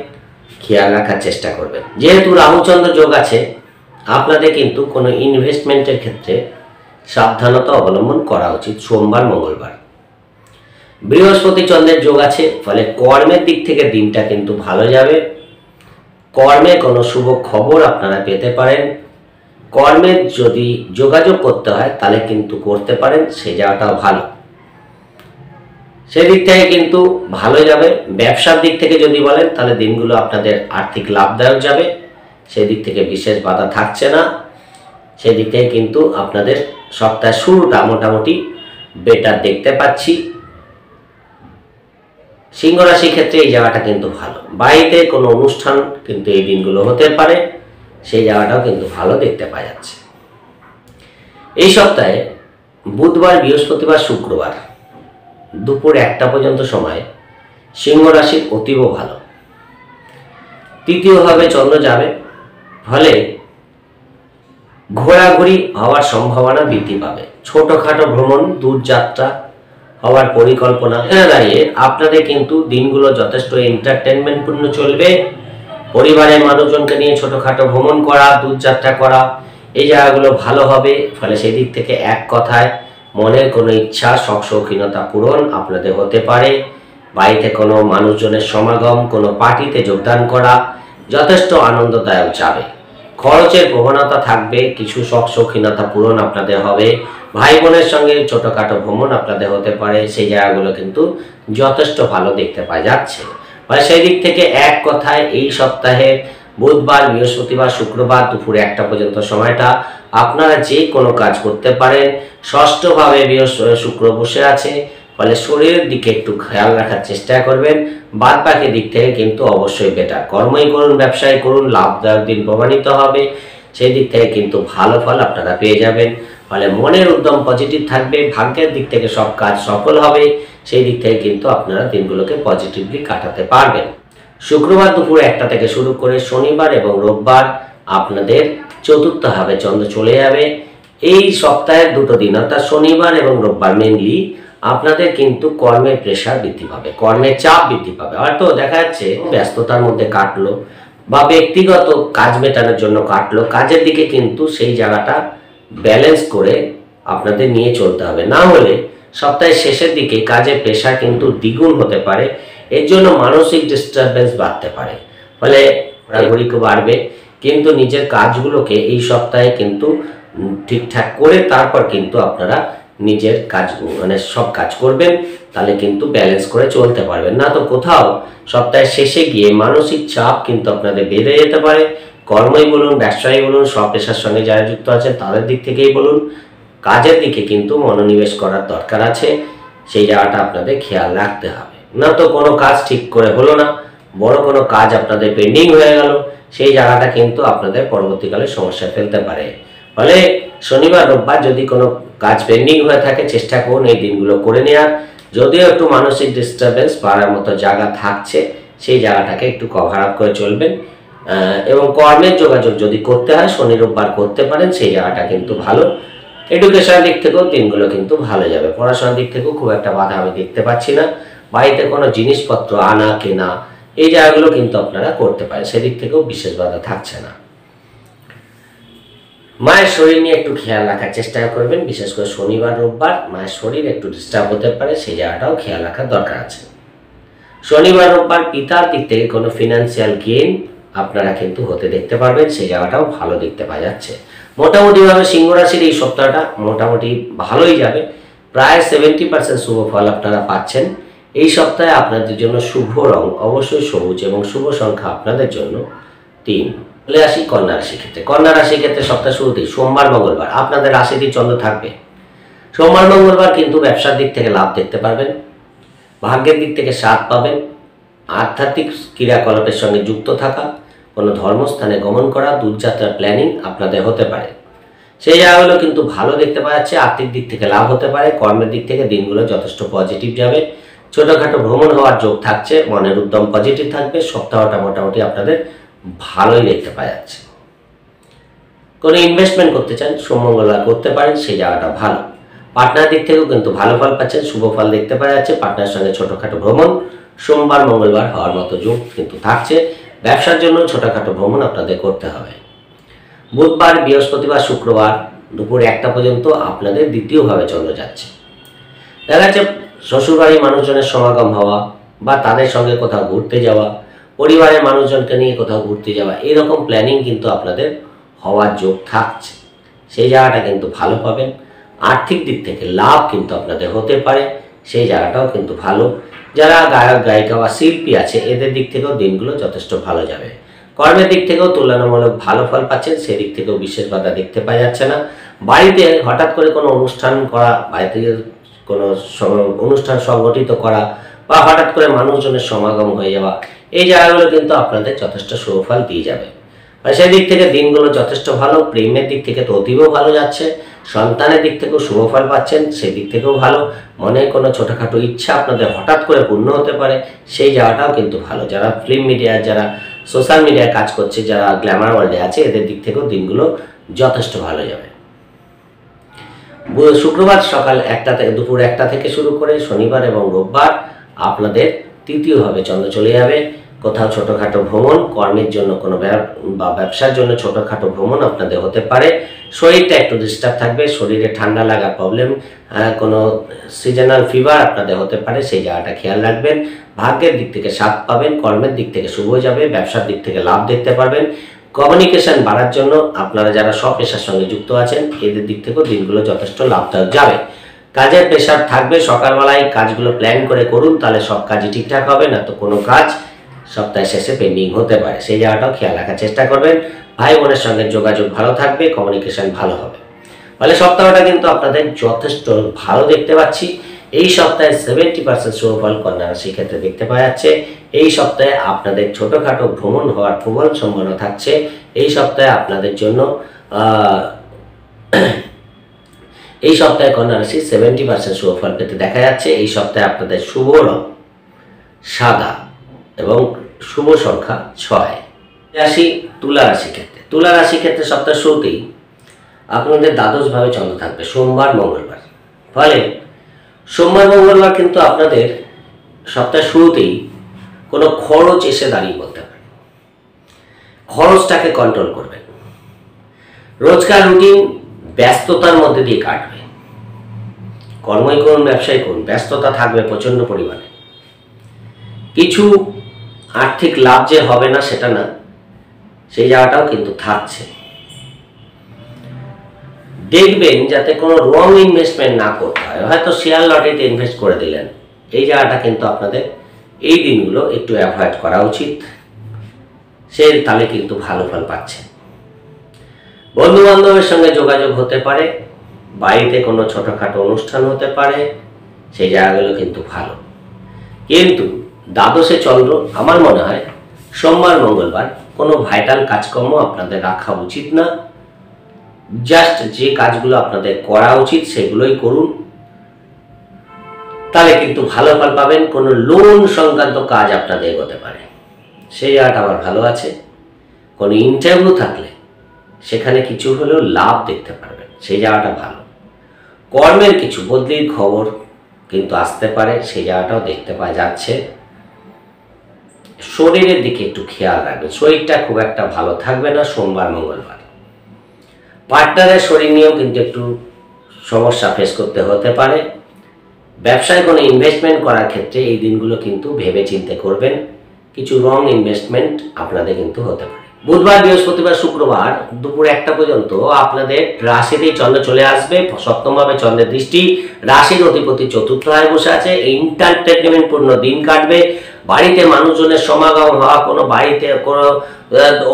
খেয়াল রাখার চেষ্টা করবেন। যেহেতু রাহুচন্দ্র যোগ আছে, আপনাদের কিন্তু কোনো ইনভেস্টমেন্টের ক্ষেত্রে সাবধানতা অবলম্বন করা উচিত সোমবার মঙ্গলবার। বৃহস্পতি চন্দ্রের যোগ আছে, ফলে কর্মের দিক থেকে দিনটা কিন্তু ভালো যাবে। কর্মে কোনো শুভ খবর আপনারা পেতে পারেন। কর্মের যদি যোগাযোগ করতে হয় তাহলে কিন্তু করতে পারেন, সেই জায়গাটাও ভালো। সেদিক থেকে কিন্তু ভালো যাবে। ব্যবসার দিক থেকে যদি বলেন তাহলে দিনগুলো আপনাদের আর্থিক লাভদায়ক যাবে, সেদিক থেকে বিশেষ বাধা থাকছে না। সেদিক থেকে কিন্তু আপনাদের সপ্তাহের শুরুটা মোটামুটি বেটার দেখতে পাচ্ছি। সিংহ রাশির ক্ষেত্রে এই জায়গাটা কিন্তু ভালো। বাড়িতে কোনো অনুষ্ঠান কিন্তু এই দিনগুলো হতে পারে, সেই জায়গাটাও কিন্তু ভালো দেখতে পাওয়া যাচ্ছে। এই সপ্তাহে বুধবার, বৃহস্পতিবার, শুক্রবার দুপুর 1টা পর্যন্ত সময় সিংহ রাশির অতীব ভালো। তৃতীয়ভাবে চন্দ্র যাবে, ফলে ঘোরাঘুরি হওয়ার সম্ভাবনা বৃদ্ধি পাবে। ছোটখাটো ভ্রমণ, দূরযাত্রা হওয়ার পরিকল্পনা। এখানে দাঁড়িয়ে আপনাদের কিন্তু দিনগুলো যথেষ্ট এন্টারটেনমেন্টপূর্ণ চলবে। পরিবারের মানুষজনকে নিয়ে ছোটখাটো ভ্রমণ করা, দূরযাত্রা করা, এই জায়গাগুলো ভালো হবে। ফলে সেই দিক থেকে এক কথায় মনের কোনো ইচ্ছা, শখ শৌখিনতা পূরণ আপনাদের হতে পারে। বাড়িতে কোনো মানুষজনের সমাগম, কোনো পার্টিতে যোগদান করা যথেষ্ট আনন্দদায়ক যাবে। খরচের প্রবণতা থাকবে, কিছু শখ শৌখিনতা পূরণ আপনাদের হবে। ভাই বোনের সঙ্গে ছোটখাটো ভ্রমণ আপনাদের হতে পারে, সেই জায়গাগুলো কিন্তু যথেষ্ট ভালো দেখতে পাওয়া যাচ্ছে। মানে সেই দিক থেকে এক কথায় এই সপ্তাহে বুধবার, বৃহস্পতিবার, শুক্রবার দুপুর 1টা পর্যন্ত সময়টা আপনারা যে কোনো কাজ করতে পারেন। ষষ্ঠভাবে শুক্র বসে আছে, ফলে শরীরের দিকে একটু খেয়াল রাখার চেষ্টা করবেন। বাদ বাকি দিক থেকে কিন্তু অবশ্যই বেটার। কর্মই করুন, ব্যবসায় করুন, লাভদায়ক দিন প্রমাণিত হবে। সেই দিক থেকে কিন্তু ভালো ফল আপনারা পেয়ে যাবেন। ফলে মনের উদ্যম পজিটিভ থাকবে, ভাগ্যের দিক থেকে সব কাজ সফল হবে। সেই দিক থেকে কিন্তু আপনারা দিনগুলোকে পজিটিভলি কাটাতে পারবেন। শুক্রবার দুপুর 1টা থেকে শুরু করে শনিবার এবং রোববার আপনাদের চতুর্থভাবে চন্দ্র চলে যাবে। এই সপ্তাহের দুটো দিন অর্থাৎ শনিবার এবং রোববার মেনলি আপনাদের কিন্তু কর্মের প্রেশার বৃদ্ধি পাবে, কর্মের চাপ বৃদ্ধি পাবে। হয়তো দেখা যাচ্ছে ব্যস্ততার মধ্যে কাটলো বা ব্যক্তিগত কাজ মেটানোর জন্য কাটলো, কাজের দিকে কিন্তু সেই জায়গাটা ব্যালেন্স করে আপনাদের নিয়ে চলতে হবে, না হলে সপ্তাহের শেষের দিকে কাজের প্রেশার কিন্তু দ্বিগুণ হতে পারে। এর জন্য মানসিক ডিস্টারবেন্স বাড়তে পারে, ফলে ঘোরাঘুরি বাড়বে। কিন্তু নিজের কাজগুলোকে এই সপ্তাহে কিন্তু ঠিকঠাক করে তারপর কিন্তু আপনারা নিজের কাজ মানে সব কাজ করবেন, তাহলে কিন্তু ব্যালেন্স করে চলতে পারবেন। না তো কোথাও সপ্তাহের শেষে গিয়ে মানসিক চাপ কিন্তু আপনাদের বেড়ে যেতে পারে। কর্মই বলুন, ব্যবসায়ী বলুন, সব পেশার সঙ্গে যারা যুক্ত আছেন তাদের দিক থেকেই বলুন, কাজের দিকে কিন্তু মনোনিবেশ করার দরকার আছে। সেই জায়গাটা আপনাদের খেয়াল রাখতে হবে। না তো কোনো কাজ ঠিক করে হলো না, বড় কোনো কাজ আপনাদের পেন্ডিং হয়ে গেল, সেই জায়গাটা কিন্তু আপনাদের পরবর্তীকালে সমস্যা ফেলতে পারে। ফলে শনিবার রোববার যদি কোনো কাজ পেন্ডিং হয়ে থাকে, চেষ্টা করুন এই দিনগুলো করে নেওয়ার। যদিও একটু মানসিক ডিস্টারবেন্স বাড়ার মতো জায়গা থাকছে, সেই জায়গাটাকে একটু কভার আপ করে চলবেন। এবং কর্মের যোগাযোগ যদি করতে হয় শনি রোববার করতে পারেন, সেই জায়গাটা কিন্তু ভালো। এডুকেশনের দিক থেকেও দিনগুলো কিন্তু ভালো যাবে। পড়াশোনার দিক থেকেও খুব একটা বাধা আমি দেখতে পাচ্ছি না। বাড়িতে কোনো জিনিসপত্র আনা কেনা এই জায়গাগুলো কিন্তু আপনারা করতে পারেন, সেদিক থেকেও বিশেষ বাধা থাকছে না। মায়ের শরীর নিয়ে একটু খেয়াল রাখার চেষ্টা করবেন, বিশেষ করে শনিবার রোববার মায়ের শরীর একটু ডিস্টার্ব হতে পারে, সেই জায়গাটাও খেয়াল রাখার দরকার আছে। শনিবার রোববার পিতার দিক থেকে কোনো ফিনান্সিয়াল গেইন আপনারা কিন্তু হতে দেখতে পারবেন, সেই জায়গাটাও ভালো দেখতে পাওয়া যাচ্ছে। মোটামুটিভাবে সিংহ রাশির এই সপ্তাহটা মোটামুটি ভালোই যাবে, প্রায় 70% শুভ ফল আপনারা পাচ্ছেন। এই সপ্তাহে আপনাদের জন্য শুভ রং অবশ্যই সবুজ এবং শুভ সংখ্যা আপনাদের জন্য 3। চলে আসি কন্যা রাশির ক্ষেত্রে। কন্যা রাশির ক্ষেত্রে সপ্তাহ শুরুতেই সোমবার মঙ্গলবার আপনাদের রাশিতে চন্দ্র থাকবে। সোমবার মঙ্গলবার কিন্তু ব্যবসার দিক থেকে লাভ দেখতে পারবেন, ভাগ্যের দিক থেকে সাথ পাবেন, আধ্যাত্মিক ক্রিয়াকলাপের সঙ্গে যুক্ত থাকা, কোনো ধর্মস্থানে গমন করা, দূরযাত্রার প্ল্যানিং আপনাদের হতে পারে, সেই জায়গাগুলো কিন্তু ভালো দেখতে পাওয়া যাচ্ছে। আর্থিক দিক থেকে লাভ হতে পারে, কর্মের দিক থেকে দিনগুলো যথেষ্ট পজিটিভ যাবে। ছোটোখাটো ভ্রমণ হওয়ার যোগ থাকছে, মনের উদ্যম পজিটিভ থাকবে। সপ্তাহটা মোটামুটি আপনাদের ভালোই দেখতে পাওয়া যাচ্ছে। কোনো ইনভেস্টমেন্ট করতে চান সোম মঙ্গলবার করতে পারেন, সেই জায়গাটা ভালো। পার্টনার দিক থেকেও কিন্তু ভালো ফল পাচ্ছেন, শুভ ফল দেখতে পাওয়া যাচ্ছে। পার্টনার সঙ্গে ছোটোখাটো ভ্রমণ সোমবার মঙ্গলবার হওয়ার মতো যোগ কিন্তু থাকছে। ব্যবসার জন্য ছোটোখাটো ভ্রমণ আপনাদের করতে হবে। বুধবার বৃহস্পতিবার শুক্রবার দুপুর 1টা পর্যন্ত আপনাদের দ্বিতীয়ভাবে চন্দ্র যাচ্ছে। দেখা যাচ্ছে শ্বশুরবাড়ির মানুষজনের সমাগম হওয়া বা তাদের সঙ্গে কোথাও ঘুরতে যাওয়া, পরিবারের মানুষজনকে নিয়ে কোথাও ঘুরতে যাওয়া, এরকম প্ল্যানিং কিন্তু আপনাদের হওয়ার যোগ থাকছে, সেই জায়গাটা কিন্তু ভালো পাবেন। আর্থিক দিক থেকে লাভ কিন্তু আপনাদের হতে পারে, সেই জায়গাটাও কিন্তু ভালো। যারা গায়ক গায়িকা বা শিল্পী আছে এদের দিক থেকেও দিনগুলো যথেষ্ট ভালো যাবে। কর্মের দিক থেকেও তুলনামূলক ভালো ফল পাচ্ছেন, সেদিক থেকেও বিশেষ বাধা দেখতে পাওয়া যাচ্ছে না। বাড়িতে হঠাৎ করে কোনো অনুষ্ঠান করা, বাড়িতে কোনো অনুষ্ঠান সংগঠিত করা বা হঠাৎ করে মানুষজনের সমাগম হয়ে যাওয়া, এই জায়গাগুলো কিন্তু আপনাদের যথেষ্ট সুফল দিয়ে যাবে। আর সেই দিক থেকে দিনগুলো যথেষ্ট ভালো। প্রেমের দিক থেকে তো অতীব ভালো যাচ্ছে, সন্তানের দিক থেকেও শুভ ফল পাচ্ছেন, সেই দিক থেকেও ভালো। মনে কোনো ছোটোখাটো ইচ্ছা আপনাদের হঠাৎ করে পূর্ণ হতে পারে, সেই জায়গাটাও কিন্তু ভালো। যারা ফিল্ম মিডিয়া, যারা সোশ্যাল মিডিয়ায় কাজ করছে, যারা গ্ল্যামার ওয়ার্ল্ডে আছে, এদের দিক থেকেও দিনগুলো যথেষ্ট ভালো যাবে। শুক্রবার সকাল 1টা থেকে দুপুর 1টা থেকে শুরু করে শনিবার এবং রোববার আপনাদের তৃতীয়ভাবে চন্দ্র চলে যাবে। কোথাও ছোটোখাটো ভ্রমণ, কর্মের জন্য কোনো বা ব্যবসার জন্য ছোটোখাটো ভ্রমণ আপনাদের হতে পারে। শরীরটা একটু ডিস্টার্ব থাকবে, শরীরে ঠান্ডা লাগা প্রবলেম, কোনো সিজনাল ফিভার আপনাদের হতে পারে, সেই জায়গাটা খেয়াল রাখবেন। ভাগ্যের দিক থেকে সাথ পাবেন, কর্মের দিক থেকে শুভ যাবে, ব্যবসার দিক থেকে লাভ দেখতে পারবেন। কমিউনিকেশন বাড়ার জন্য আপনারা যারা সব পেশার সঙ্গে যুক্ত আছেন এদের দিক থেকেও দিনগুলো যথেষ্ট লাভদায়ক যাবে। কাজের প্রেশার থাকবে, সকালবেলায় কাজগুলো প্ল্যান করে করুন, তাহলে সব কাজই ঠিকঠাক হবে। না তো কোনো কাজ সপ্তাহের শেষে পেন্ডিং হতে পারে, সেই জায়গাটাও খেয়াল রাখার চেষ্টা করবেন। ভাই বোনের সঙ্গে যোগাযোগ ভালো থাকবে, কমিউনিকেশন ভালো হবে। ফলে সপ্তাহটা কিন্তু আপনাদের যথেষ্ট ভালো দেখতে পাচ্ছি। এই সপ্তাহে 70% শুভফল কন্যা রাশির ক্ষেত্রে দেখতে পাওয়া যাচ্ছে। এই সপ্তাহে আপনাদের ছোটোখাটো ভ্রমণ হওয়ার প্রবল সম্ভাবনা থাকছে। এই সপ্তাহে আপনাদের জন্য এই সপ্তাহে কন্যা রাশি 70% শুভফল পেতে দেখা যাচ্ছে। এই সপ্তাহে আপনাদের শুভ রং সাদা এবং শুভ সংখ্যা 6। রাশি তুলা রাশির ক্ষেত্রে, তুলা রাশির ক্ষেত্রে সপ্তাহ শুরুতেই আপনাদের দ্বাদশভাবে চন্দ্র থাকবে সোমবার মঙ্গলবার। ফলে সোমবার মঙ্গলবার কিন্তু আপনাদের সপ্তাহ শুরুতেই কোনো খরচ এসে দাঁড়িয়ে বলতে পারে, খরচটাকে কন্ট্রোল করবেন। রোজকার রুটিন ব্যস্ততার মধ্যে দিয়ে কাটবে, কর্মই করুন, ব্যবসায় করুন, ব্যস্ততা থাকবে প্রচণ্ড পরিমাণে। কিছু আর্থিক লাভ যে হবে না সেটা না, সেই জায়গাটাও কিন্তু থাকছে। দেখবেন যাতে কোনো রং ইনভেস্টমেন্ট না করতে হয়, হয়তো শেয়ার লটারিতে ইনভেস্ট করে দিলেন, এই জায়গাটা কিন্তু আপনাদের এই দিনগুলো একটু অ্যাভয়েড করা উচিত। সেই তাহলে কিন্তু ভালো ফল পাচ্ছেন। বন্ধু বান্ধবের সঙ্গে যোগাযোগ হতে পারে, বাড়িতে কোনো ছোটোখাটো অনুষ্ঠান হতে পারে, সেই জায়গাগুলো কিন্তু ভালো। কিন্তু দ্বাদশে চন্দ্র, আমার মনে হয় সোমবার মঙ্গলবার কোনো ভাইটাল কাজকর্ম আপনাদের রাখা উচিত না। জাস্ট যে কাজগুলো আপনাদের করা উচিত সেগুলোই করুন, তাহলে কিন্তু ভালো ফল পাবেন। কোনো লোন সংক্রান্ত কাজ আপনাদের এগোতে পারে, সেই জায়গাটা আবার ভালো আছে। কোনো ইন্টারভিউ থাকলে সেখানে কিছু হলেও লাভ দেখতে পারবেন, সেই জায়গাটা ভালো। কর্মের কিছু বদলির খবর কিন্তু আসতে পারে, সেই জায়গাটাও দেখতে পাওয়া যাচ্ছে। শরীরের দিকে একটু খেয়াল রাখবেন, শরীরটা খুব একটা ভালো থাকবে না সোমবার মঙ্গলবার। পার্টনারের শরীর নিয়েও কিন্তু একটু সমস্যা ফেস করতে হতে পারে। ব্যবসায় কোনো ইনভেস্টমেন্ট করার ক্ষেত্রে এই দিনগুলো কিন্তু ভেবে চিন্তে করবেন, কিছু রং ইনভেস্টমেন্ট আপনাদের কিন্তু হতে পারে। বুধবার বৃহস্পতিবার শুক্রবার দুপুর 1টা পর্যন্ত আপনাদের রাশিতেই চন্দ্র চলে আসবে, সপ্তমভাবে চন্দ্রের দৃষ্টি, রাশির অধিপতি চতুর্থ ভাবে বসে আছে। এন্টারটেনমেন্ট পূর্ণ দিন কাটবে। বাড়িতে মানুষজনের সমাগম হওয়া, কোনো বাড়িতে কোনো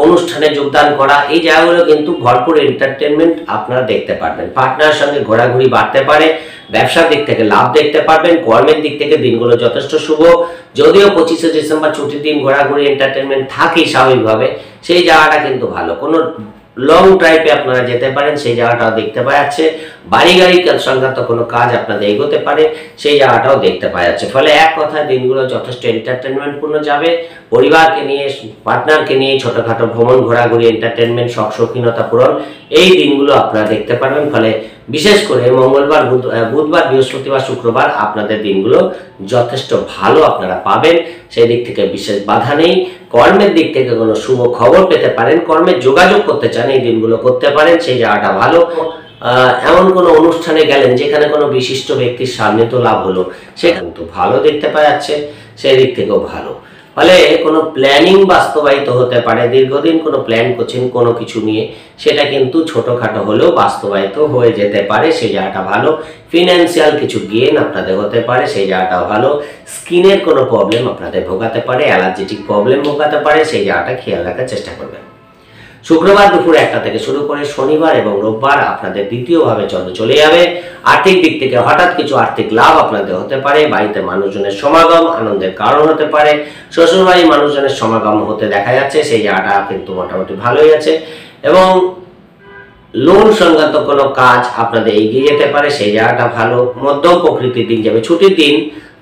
অনুষ্ঠানে যোগদান করা, এই জায়গাগুলো কিন্তু ভরপুর এন্টারটেনমেন্ট আপনারা দেখতে পারবেন। পার্টনারের সঙ্গে ঘোরাঘুরি বাড়তে পারে, ব্যবসার দিক থেকে লাভ দেখতে পারবেন। কর্মের দিক থেকে দিনগুলো যথেষ্ট শুভ। যদিও 25শে ডিসেম্বর ছুটির দিন, ঘোরাঘুরি এন্টারটেনমেন্ট থাকেই স্বাভাবিকভাবে, সেই জায়গাটা কিন্তু ভালো। কোনো লং ড্রাইভে আপনারা যেতে পারেন, সেই জায়গাটাও দেখতে পাওয়া যাচ্ছে। বাড়ি গাড়ি সংক্রান্ত কোনো কাজ আপনাদের এগোতে পারে, সেই জায়গাটাও দেখতে পাওয়া যাচ্ছে। ফলে এক কথায় দিনগুলো যথেষ্ট এন্টারটেনমেন্টপূর্ণ যাবে। পরিবারকে নিয়ে, পার্টনারকে নিয়ে ছোটোখাটো ভ্রমণ, ঘোরাঘুরি, এন্টারটেনমেন্ট, শখ শৌখিনতা পূরণ, এই দিনগুলো আপনারা দেখতে পারবেন। ফলে বিশেষ করে মঙ্গলবার, বুধবার, বৃহস্পতিবার, শুক্রবার আপনাদের দিনগুলো যথেষ্ট ভালো আপনারা পাবেন, সেই দিক থেকে বিশেষ বাধা নেই। কর্মের দিক থেকে কোনো শুভ খবর পেতে পারেন, কর্মের যোগাযোগ করতে চান, এই দিনগুলো করতে পারেন, সেই জায়গাটা ভালো। এমন কোনো অনুষ্ঠানে গেলেন যেখানে কোনো বিশিষ্ট ব্যক্তির সান্নিধ্য লাভ হলো, সেটা কিন্তু ভালো দেখতে পাওয়া যাচ্ছে, সেই দিক থেকেও ভালো। ফলে কোনো প্ল্যানিং বাস্তবায়িত হতে পারে, দীর্ঘদিন কোনো প্ল্যান করছেন কোনো কিছু নিয়ে, সেটা কিন্তু ছোটোখাটো হলেও বাস্তবায়িত হয়ে যেতে পারে, সেই জায়গাটা ভালো। ফিনান্সিয়াল কিছু গেন আপনাদের হতে পারে, সেই জায়গাটা ভালো। স্কিনের কোনো প্রবলেম আপনাদের ভোগাতে পারে, অ্যালার্জেটিক প্রবলেম ভোগাতে পারে, সেই জায়গাটা খেয়াল রাখার চেষ্টা করবেন। শুক্রবার দুপুর 1টা থেকে শুরু করে শনিবার এবং রোববার আপনাদের দ্বিতীয়ভাবে চন্দ্র চলে যাবে। আর্থিক দিক থেকে হঠাৎ কিছু আর্থিক লাভ আপনাদের হতে পারে, বাড়িতে মানুষজনের সমাগম আনন্দের কারণ হতে পারে, শ্বশুরবাড়ির মানুষজনের সমাগম হতে দেখা যাচ্ছে, সেই জায়গাটা কিন্তু মোটামুটি ভালোই আছে। এবং লোন সংক্রান্ত কোনো কাজ আপনাদের এগিয়ে যেতে পারে, সেই জায়গাটা ভালো। মধ্যম প্রকৃতির দিন যাবে, ছুটির দিন,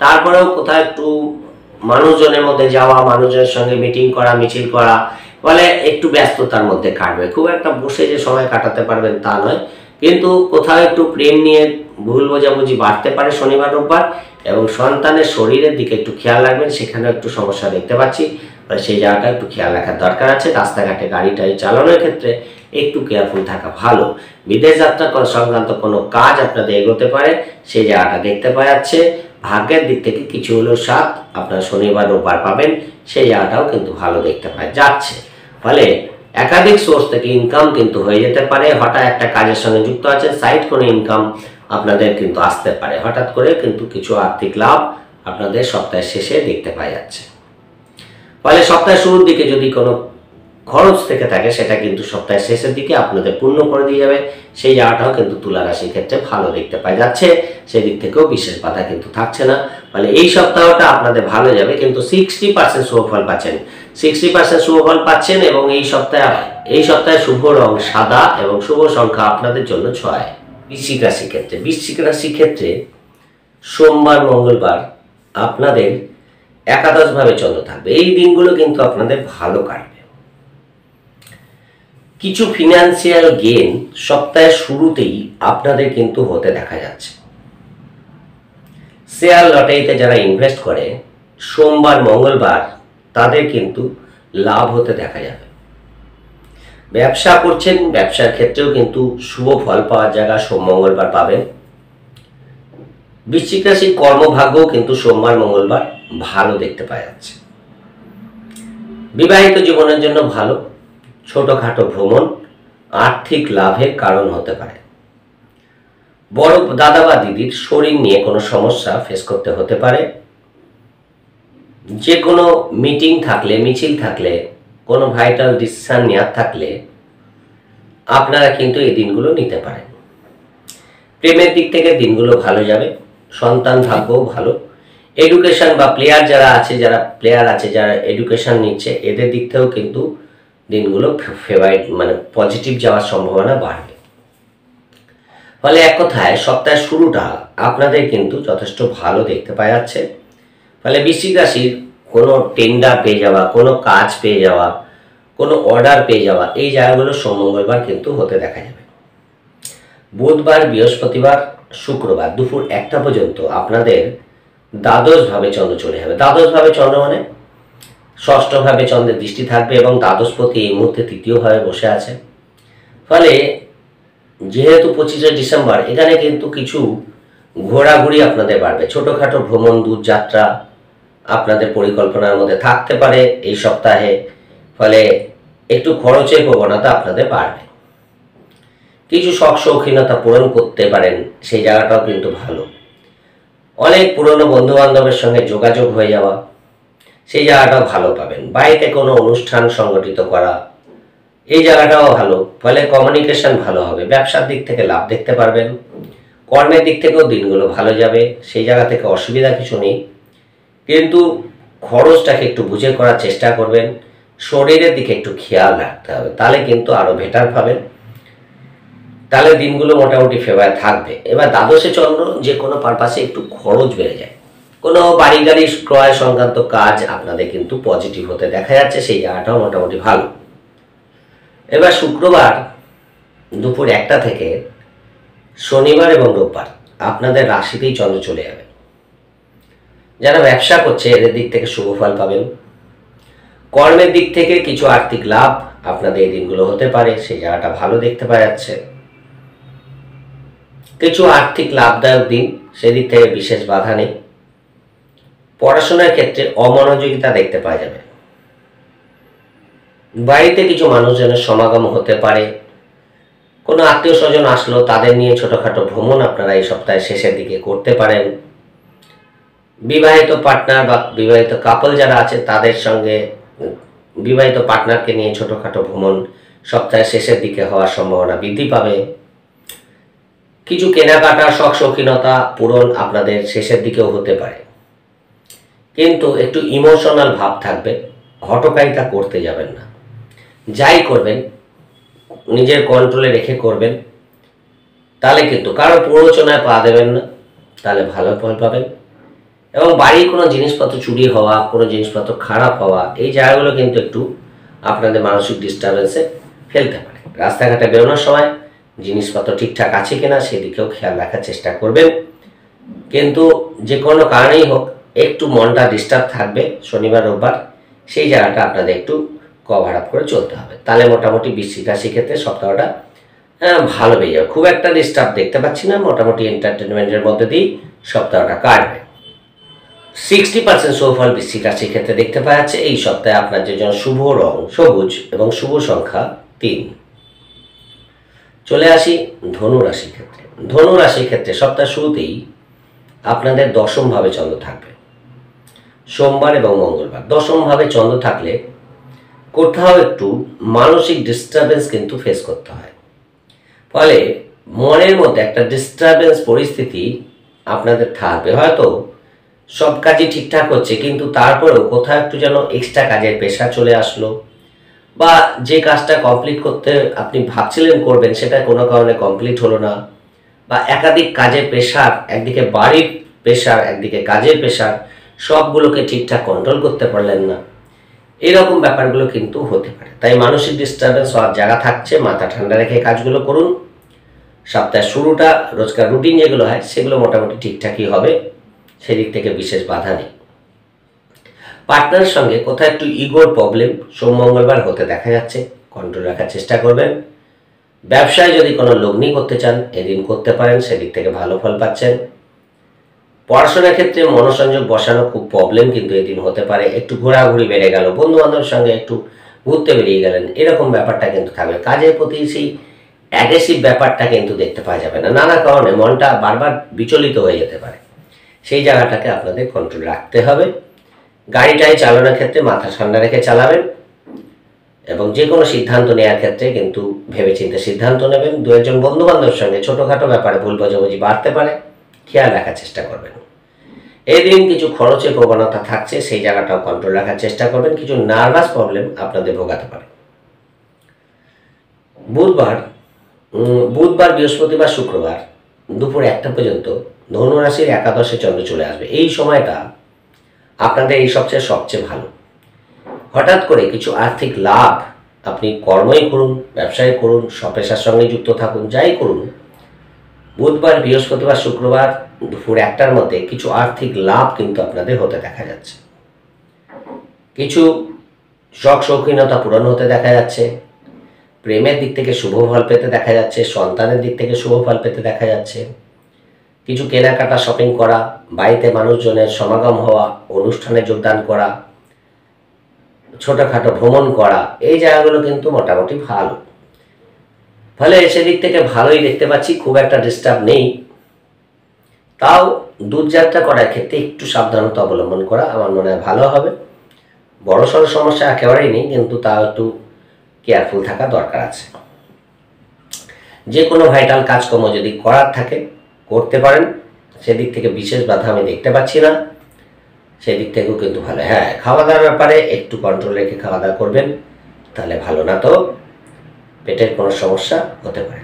তারপরেও কোথাও একটু মানুষজনের মধ্যে যাওয়া, মানুষজনের সঙ্গে মিটিং করা, মিছিল করা, ফলে একটু ব্যস্ততার মধ্যে কাটবে। খুব একটা বসে যে সময় কাটাতে পারবেন তা নয়, কিন্তু কোথাও একটু প্রেম নিয়ে ভুল বোঝাবুঝি বাড়তে পারে শনিবার রোববার। এবং সন্তানের শরীরের দিকে একটু খেয়াল রাখবেন, সেখানেও একটু সমস্যা দেখতে পাচ্ছি, সেই জায়গাটা একটু খেয়াল রাখার দরকার আছে। রাস্তাঘাটে গাড়ি টাড়ি চালানোর ক্ষেত্রে একটু কেয়ারফুল থাকা ভালো। বিদেশ যাত্রা সংক্রান্ত কোনো কাজ আপনাদের এগোতে পারে, সেই জায়গাটা দেখতে পাওয়া যাচ্ছে। ভাগ্যের দিক থেকে কিছু হলেও সাথ আপনারা শনিবার রোববার পাবেন, সেই জায়গাটাও কিন্তু ভালো দেখতে পাওয়া যাচ্ছে। ফলে একাধিক সোর্স থেকে ইনকাম কিন্তু হয়ে যেতে পারে। হঠাৎ একটা কাজের সঙ্গে যুক্ত আছে, সাইড কোনো ইনকাম আপনাদের কিন্তু আসতে পারে, হঠাৎ করে কিন্তু কিছু আর্থিক লাভ আপনাদের সপ্তাহের শেষে দেখতে পাওয়া যাচ্ছে। ফলে সপ্তাহের শুরুর দিকে যদি কোনো খরচ থেকে থাকে, সেটা কিন্তু সপ্তাহের শেষের দিকে আপনাদের পূর্ণ করে দিয়ে যাবে, সেই জায়গাটাও কিন্তু তুলা রাশির ক্ষেত্রে ভালো দেখতে পাওয়া যাচ্ছে। সেই দিক থেকেও বিশেষ বাধা কিন্তু থাকছে না। ফলে এই সপ্তাহটা আপনাদের ভালো যাবে, কিন্তু 60% শুভফল পাচ্ছেন, 60% শুভফল পাচ্ছেন। এবং এই সপ্তাহে শুভ রং সাদা এবং শুভ সংখ্যা আপনাদের জন্য 6। বৃশ্চিক রাশির ক্ষেত্রে, বৃশ্চিক রাশির ক্ষেত্রে সোমবার মঙ্গলবার আপনাদের একাদশভাবে চন্দ্র থাকবে, এই দিনগুলো কিন্তু আপনাদের ভালো কাটবে। কিছু ফিনান্সিয়াল গেইন সপ্তাহের শুরুতেই আপনাদের কিন্তু হতে দেখা যাচ্ছে। শেয়ার লটারিতে যারা ইনভেস্ট করে সোমবার মঙ্গলবার তাদের কিন্তু লাভ হতে দেখা যাবে। ব্যবসা করছেন, ব্যবসার ক্ষেত্রেও কিন্তু শুভ ফল পাওয়ার জায়গা সোম মঙ্গলবার পাবেন। বৃশ্চিক রাশির কর্মভাগ্যও কিন্তু সোমবার মঙ্গলবার ভালো দেখতে পাওয়া যাচ্ছে। বিবাহিত জীবনের জন্য ভালো। ছোটখাটো ভ্রমণ আর্থিক লাভের কারণ হতে পারে। বড় দাদা বা দিদির শরীর নিয়ে কোনো সমস্যা ফেস করতে হতে পারে। যে কোনো মিটিং থাকলে, মিছিল থাকলে, কোনো ভাইটাল ডিসিশন নেওয়ার থাকলে আপনারা কিন্তু এই দিনগুলো নিতে পারেন। প্রেমের দিক থেকে দিনগুলো ভালো যাবে। সন্তান ভাগ্যও ভালো। এডুকেশন বা যারা প্লেয়ার আছে যারা এডুকেশন নিচ্ছে, এদের দিক থেকেও কিন্তু দিনগুলো ফেভারিট মানে পজিটিভ যাওয়ার সম্ভাবনা বাড়বে। ফলে এক কথায় সপ্তাহের শুরুটা আপনাদের কিন্তু যথেষ্ট ভালো দেখতে পাওয়া যাচ্ছে। ফলে বৃশ্চিক রাশির কোনো টেন্ডার পেয়ে যাওয়া, কোনো কাজ পেয়ে যাওয়া, কোনো অর্ডার পেয়ে যাওয়া, এই জায়গাগুলো সোম মঙ্গলবার কিন্তু হতে দেখা যাবে। বুধবার, বৃহস্পতিবার, শুক্রবার দুপুর 1টা পর্যন্ত আপনাদের দ্বাদশভাবে চন্দ্র চলে যাবে। দ্বাদশভাবে চন্দ্র মানে ষষ্ঠভাবে চন্দ্রের দৃষ্টি থাকবে এবং দ্বাদশপতি এই মুহূর্তে তৃতীয়ভাবে বসে আছে। ফলে যেহেতু 25শে ডিসেম্বর, এখানে কিন্তু কিছু ঘোরাঘুরি আপনাদের বাড়বে। ছোটোখাটো ভ্রমণ, দূর যাত্রা আপনাদের পরিকল্পনার মধ্যে থাকতে পারে এই সপ্তাহে। ফলে একটু খরচের প্রবণতা আপনাদের বাড়বে। কিছু শখ শৌখিনতা পূরণ করতে পারেন, সেই জায়গাটাও কিন্তু ভালো। অনেক পুরনো বন্ধু বান্ধবের সঙ্গে যোগাযোগ হয়ে যাওয়া, সেই জায়গাটাও ভালো পাবেন। বাড়িতে কোনো অনুষ্ঠান সংগঠিত করা, এই জায়গাটাও ভালো। ফলে কমিউনিকেশন ভালো হবে। ব্যবসার দিক থেকে লাভ দেখতে পারবেন। কর্মের দিক থেকেও দিনগুলো ভালো যাবে, সেই জায়গা থেকে অসুবিধা কিছু নেই। কিন্তু খরচটাকে একটু বুঝে করার চেষ্টা করবেন। শরীরের দিকে একটু খেয়াল রাখতে হবে, তাহলে কিন্তু আরও বেটার পাবেন। তাহলে দিনগুলো মোটামুটি ফেভার থাকবে। এবার দ্বাদশে চন্দ্র যে কোনো পারপাসে একটু খরচ বেড়ে যায়। কোনো বাড়ি গাড়ি ক্রয় সংক্রান্ত কাজ আপনাদের কিন্তু পজিটিভ হতে দেখা যাচ্ছে, সেই জায়গাটাও মোটামুটি ভালো। এবার শুক্রবার দুপুর 1টা থেকে শনিবার এবং রোববার আপনাদের রাশিতেই চন্দ্র চলে যাবে। যারা ব্যবসা করছে এদের দিক থেকে শুভ ফল পাবেন। কর্মের দিক থেকে কিছু আর্থিক লাভ আপনাদের এই দিনগুলো হতে পারে, সেই জায়গাটা ভালো দেখতে পাওয়া যাচ্ছে। কিছু আর্থিক লাভদায়ক দিন, সেদিক থেকে বিশেষ বাধা নেই। পড়াশোনার ক্ষেত্রে অমনোযোগিতা দেখতে পাওয়া যাবে। বাড়িতে কিছু মানুষজনের সমাগম হতে পারে। কোনো আত্মীয় স্বজন আসলো, তাদের নিয়ে ছোটোখাটো ভ্রমণ আপনারা এই সপ্তাহের শেষের দিকে করতে পারেন। বিবাহিত পার্টনার বা বিবাহিত কাপল যারা আছে তাদের সঙ্গে বিবাহিত পার্টনারকে নিয়ে ছোটোখাটো ভ্রমণ সপ্তাহের শেষের দিকে হওয়ার সম্ভাবনা বৃদ্ধি পাবে। কিছু কেনাকাটা, শখ শৌখিনতা পূরণ আপনাদের শেষের দিকেও হতে পারে, কিন্তু একটু ইমোশনাল ভাব থাকবে। হঠকারিতা করতে যাবেন না। যাই করবেন নিজের কন্ট্রোলে রেখে করবেন, তাহলে কিন্তু কারো প্ররোচনায় পা দেবেন না, তাহলে ভালো ফল পাবেন। এবং বাড়ির কোনো জিনিসপত্র চুরি হওয়া, কোনো জিনিসপত্র খারাপ হওয়া, এই জায়গাগুলো কিন্তু একটু আপনাদের মানসিক ডিস্টারবেন্সে ফেলতে পারে। রাস্তাঘাটে বেরোনোর সময় জিনিসপত্র ঠিকঠাক আছে কিনা সেদিকেও খেয়াল রাখার চেষ্টা করবেন। কিন্তু যে কোনো কারণেই হোক একটু মনটা ডিস্টার্ব থাকবে শনিবার রোববার, সেই জায়গাটা আপনাদের একটু কভার আপ করে চলতে হবে। তাহলে মোটামুটি বৃশ্চিক রাশির ক্ষেত্রে সপ্তাহটা ভালো পেয়ে যাবে। খুব একটা ডিস্টার্ব দেখতে পাচ্ছি না, মোটামুটি এন্টারটেনমেন্টের মধ্যে দিয়েই সপ্তাহটা কাটবে। 60% সৌফল বৃশ্চিক রাশির ক্ষেত্রে দেখতে পাওয়া যাচ্ছে। এই সপ্তাহে আপনার যে জন্য শুভ রং সবুজ এবং শুভ সংখ্যা 3। চলে আসি ধনু রাশির ক্ষেত্রে। ধনু রাশির ক্ষেত্রে সপ্তাহের শুরুতেই আপনাদের দশমভাবে চন্দ্র থাকবে। সোমবার এবং মঙ্গলবার দশমভাবে চন্দ্র থাকলে কোথাও একটু মানসিক ডিস্টারবেন্স কিন্তু ফেস করতে হয়। ফলে মনের মধ্যে একটা ডিস্টারবেন্স পরিস্থিতি আপনাদের থাকবে। হয়তো সব কাজই ঠিকঠাক হচ্ছে, কিন্তু তারপরেও কোথাও একটু যেন এক্সট্রা কাজের প্রেশার চলে আসলো, বা যে কাজটা কমপ্লিট করতে আপনি ভাবছিলেন করবেন সেটা কোনো কারণে কমপ্লিট হলো না, বা একাধিক কাজের প্রেশার, একদিকে বাড়ির প্রেশার, একদিকে কাজের প্রেশার, সবগুলোকে ঠিকঠাক কন্ট্রোল করতে পারলেন না, এরকম ব্যাপারগুলো কিন্তু হতে পারে। তাই মানসিক ডিস্টারবেন্স হওয়ার জায়গা থাকছে। মাথা ঠান্ডা রেখে কাজগুলো করুন। সপ্তাহের শুরুটা রোজকার রুটিন যেগুলো হয় সেগুলো মোটামুটি ঠিকঠাকই হবে, সেদিক থেকে বিশেষ বাধা নেই। পার্টনারের সঙ্গে কোথাও একটু ইগোর প্রবলেম সোম মঙ্গলবার হতে দেখা যাচ্ছে, কন্ট্রোল রাখার চেষ্টা করবেন। ব্যবসায় যদি কোনো লগ্নি করতে চান এদিন করতে পারেন, সেদিক থেকে ভালো ফল পাচ্ছেন। পড়াশোনার ক্ষেত্রে মনোসংযোগ বসানো খুব প্রবলেম কিন্তু এদিন হতে পারে। একটু ঘোরাঘুরি বেড়ে গেল, বন্ধু বান্ধবের সঙ্গে একটু ঘুরতে বেরিয়ে গেলেন, এরকম ব্যাপারটা কিন্তু থাকবে। কাজের প্রতি সেই অ্যাগ্রেসিভ ব্যাপারটা কিন্তু দেখতে পাওয়া যাবে না। নানা কারণে মনটা বারবার বিচলিত হয়ে যেতে পারে, সেই জায়গাটাকে আপনাদের কন্ট্রোল রাখতে হবে। গাড়িটাই চালানোর ক্ষেত্রে মাথা ঠান্ডা রেখে চালাবেন এবং যে কোনো সিদ্ধান্ত নেওয়ার ক্ষেত্রে কিন্তু ভেবেচিন্তে সিদ্ধান্ত নেবেন। দু একজন বন্ধু বান্ধবের সঙ্গে ছোটোখাটো ব্যাপারে ভুল বোঝাবুঝি বাড়তে পারে, খেয়াল রাখার চেষ্টা করবেন। এই দিন কিছু খরচের প্রবণতা থাকছে, সেই জায়গাটাও কন্ট্রোল রাখার চেষ্টা করবেন। কিছু নার্ভাস প্রবলেম আপনাদের ভোগাতে পারে। বুধবার, বৃহস্পতিবার, শুক্রবার দুপুর 1টা পর্যন্ত ধনুরাশির একাদশে চন্দ্র চলে আসবে। এই সময়টা আপনাদের এই সবচেয়ে ভালো। হঠাৎ করে কিছু আর্থিক লাভ, আপনি কর্মই করুন, ব্যবসায় করুন, স্বপেশার সঙ্গে যুক্ত থাকুন, যাই করুন, বুধবার, বৃহস্পতিবার, শুক্রবার দুপুর 1টার মধ্যে কিছু আর্থিক লাভ কিন্তু আপনাদের হতে দেখা যাচ্ছে। কিছু শখ শৌখিনতা পূরণ হতে দেখা যাচ্ছে। প্রেমের দিক থেকে শুভ ফল পেতে দেখা যাচ্ছে। সন্তানের দিক থেকে শুভ ফল পেতে দেখা যাচ্ছে। কিছু কেনাকাটা, শপিং করা, বাড়িতে মানুষজনের সমাগম হওয়া, অনুষ্ঠানে যোগদান করা, ছোটোখাটো ভ্রমণ করা, এই জায়গাগুলো কিন্তু মোটামুটি ভালো। ফলে সেদিক থেকে ভালোই দেখতে পাচ্ছি, খুব একটা ডিস্টার্ব নেই। তাও দূরযাত্রা করার ক্ষেত্রে একটু সাবধানতা অবলম্বন করা আমার মনে হয় ভালো হবে। বড়সড় সমস্যা একেবারেই নেই, কিন্তু তাও একটু কেয়ারফুল থাকা দরকার আছে। যে কোনো ভাইটাল কাজকর্ম যদি করার থাকে করতে পারেন, সেদিক থেকে বিশেষ বাধা আমি দেখতে পাচ্ছি না। সেদিক থেকেও কিন্তু ভালো। হ্যাঁ, খাওয়া দাওয়ার ব্যাপারে একটু কন্ট্রোল রেখে খাওয়া দাওয়া করবেন, তাহলে ভালো। না তো পেটের কোনো সমস্যা হতে পারে।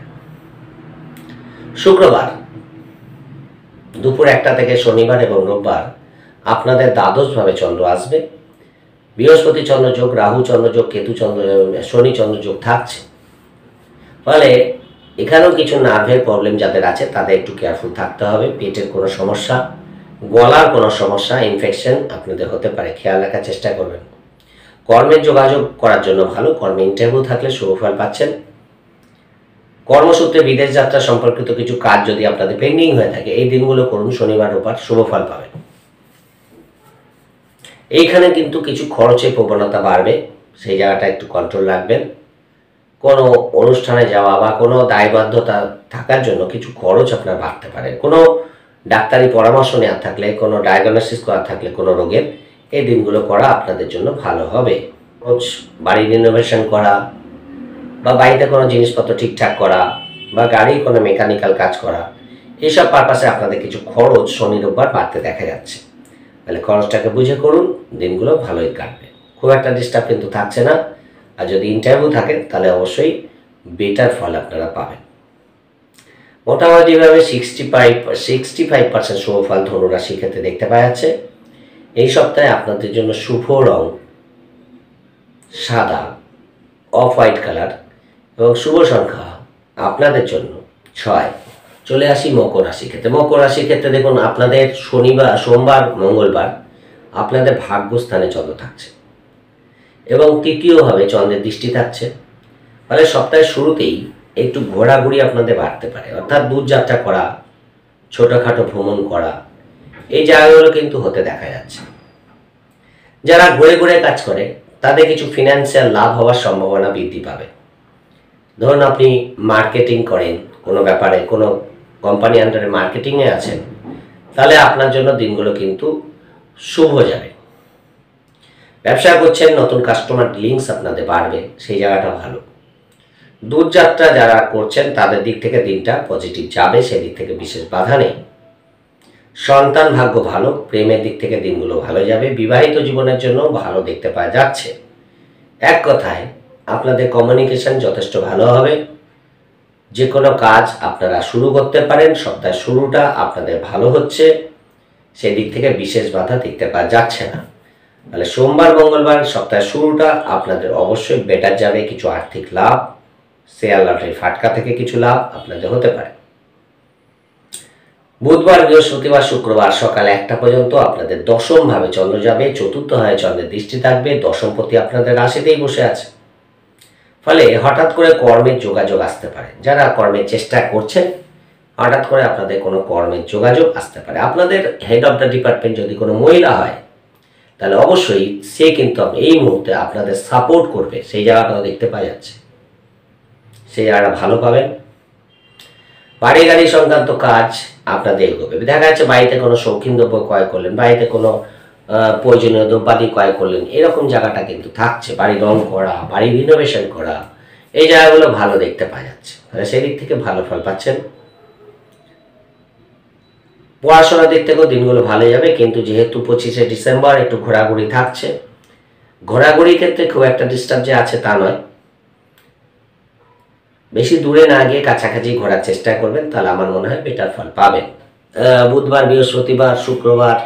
শুক্রবার দুপুর 1টা থেকে শনিবার এবং রোববার আপনাদের দ্বাদশভাবে চন্দ্র আসবে। বৃহস্পতি চন্দ্রযোগ, রাহু চন্দ্রযোগ, কেতু শনি চন্দ্রযোগ থাকছে। ফলে এখানেও কিছু নার্ভের প্রবলেম যাদের আছে তাদের একটু কেয়ারফুল থাকতে হবে। পেটের কোনো সমস্যা, গলার কোনো সমস্যা, ইনফেকশন আপনাদের হতে পারে, খেয়াল রাখার চেষ্টা করবেন। কর্মের যোগাযোগ করার জন্য ভালো। কর্মে ইন্টারভিউ থাকলে শুভ ফল পাচ্ছেন। কর্মসূত্রে বিদেশ যাত্রা সম্পর্কিত কিছু কাজ যদি আপনাদের পেন্ডিং হয়ে থাকে, এই দিনগুলো করুন। শনিবার রোববার শুভ ফল পাবেন। এইখানে কিন্তু কিছু খরচের প্রবণতা বাড়বে, সেই জায়গাটা একটু কন্ট্রোল রাখবেন। কোনো অনুষ্ঠানে যাওয়া বা কোনো দায়বদ্ধতা থাকার জন্য কিছু খরচ আপনার বাড়তে পারে। কোনো ডাক্তারি পরামর্শ নেওয়া থাকলে, কোনো ডায়াগনোসিস করা থাকলে কোনো রোগের, এই দিনগুলো করা আপনাদের জন্য ভালো হবে। বাড়ি রিনোভেশন করা বা বাড়িতে কোনো জিনিসপত্র ঠিকঠাক করা বা গাড়ির কোনো মেকানিক্যাল কাজ করা, এইসব পারপাসে আপনাদের কিছু খরচ শনি রোববার বাড়তে দেখা যাচ্ছে। তাহলে খরচটাকে বুঝে করুন, দিনগুলো ভালোই কাটবে। খুব একটা ডিস্টার্ব কিন্তু থাকছে না। আর যদি ইন্টারভিউ থাকে তাহলে অবশ্যই বেটার ফল আপনারা পাবেন। মোটামুটিভাবে 65% শুভ ফল ধনুরাশির ক্ষেত্রে দেখতে পাওয়া যাচ্ছে। এই সপ্তাহে আপনাদের জন্য শুভ রং সাদা, অফ হোয়াইট কালার এবং শুভ সংখ্যা আপনাদের জন্য 6। চলে আসি মকর রাশির ক্ষেত্রে। মকর রাশির ক্ষেত্রে দেখুন, আপনাদের সোমবার, মঙ্গলবার আপনাদের ভাগ্যস্থানে চন্দ্র থাকছে এবং তৃতীয়ভাবে চন্দ্রের দৃষ্টি থাকছে। ফলে সপ্তাহের শুরুতেই একটু ঘোরাঘুরি আপনাদের বাড়তে পারে, অর্থাৎ দূরযাত্রা করা, ছোটোখাটো ভ্রমণ করা, এই জায়গাগুলো কিন্তু হতে দেখা যাচ্ছে। যারা ঘুরে ঘুরে কাজ করে তাদের কিছু ফিনান্সিয়াল লাভ হওয়ার সম্ভাবনা বৃদ্ধি পাবে। ধরুন আপনি মার্কেটিং করেন, কোনো ব্যাপারে কোনো কোম্পানি আন্ডারে মার্কেটিংয়ে আছেন, তাহলে আপনার জন্য দিনগুলো কিন্তু শুভ যাবে। ব্যবসা করছেন, নতুন কাস্টমার ডিলিংস আপনাদের বাড়বে, সেই জায়গাটা ভালো। দূরযাত্রা যারা করছেন তাদের দিক থেকে দিনটা পজিটিভ যাবে, সেদিক থেকে বিশেষ বাধা নেই। সন্তান ভাগ্য ভালো, প্রেমের দিক থেকে দিনগুলো ভালো যাবে। বিবাহিত জীবনের জন্য ভালো দেখতে পাওয়া যাচ্ছে। এক কথায় আপনাদের কমিউনিকেশন যথেষ্ট ভালো হবে। যে কোনো কাজ আপনারা শুরু করতে পারেন। সপ্তাহের শুরুটা আপনাদের ভালো হচ্ছে, সেদিক থেকে বিশেষ বাধা দেখতে পাওয়া যাচ্ছে না। তাহলে সোমবার, মঙ্গলবার সপ্তাহের শুরুটা আপনাদের অবশ্যই বেটার যাবে। কিছু আর্থিক লাভ, শেয়ার লটারি ফাটকা থেকে কিছু লাভ আপনাদের হতে পারে। বুধবার, বৃহস্পতিবার, শুক্রবার সকাল 1টা পর্যন্ত আপনাদের দশমভাবে চন্দ্র যাবে। চতুর্থভাবে চন্দ্রের দৃষ্টি থাকবে। দশমপতি আপনাদের রাশিতেই বসে আছে। ফলে হঠাৎ করে কর্মের যোগাযোগ আসতে পারে। যারা কর্মের চেষ্টা করছেন হঠাৎ করে আপনাদের কোনো কর্মের যোগাযোগ আসতে পারে। আপনাদের হেড অফ দ্য ডিপার্টমেন্ট যদি কোনো মহিলা হয় তাহলে অবশ্যই সে কিন্তু এই মুহূর্তে আপনাদের সাপোর্ট করবে, সেই জায়গাটা দেখতে পাওয়া যাচ্ছে, সেই জায়গাটা ভালো পাবেন। বাড়ি গাড়ি সংক্রান্ত কাজ আপনাদের এগোবে। দেখা যাচ্ছে বাড়িতে কোনো শৌখিন দ্রব্য ক্রয় করলেন, বাড়িতে কোনো প্রয়োজনীয় দ্রব্যাদি ক্রয় করলেন, এরকম জায়গাটা কিন্তু থাকছে। বাড়ি রং করা, বাড়ি রিনোভেশন করা, এই জায়গাগুলো ভালো দেখতে পাওয়া যাচ্ছে, তাহলে সেই দিক থেকে ভালো ফল পাচ্ছেন। পড়াশোনার দিক থেকেও দিনগুলো ভালো যাবে, কিন্তু যেহেতু 25শে ডিসেম্বর একটু ঘোরাঘুরি থাকছে, ঘোরাঘুরির ক্ষেত্রে খুব একটা ডিস্টার্ব যে আছে তা নয়, বেশি দূরে না গিয়ে কাছাকাছি ঘোরার চেষ্টা করবেন, তাহলে আমার মনে হয় বেটার ফল পাবেন। বুধবার, বৃহস্পতিবার, শুক্রবার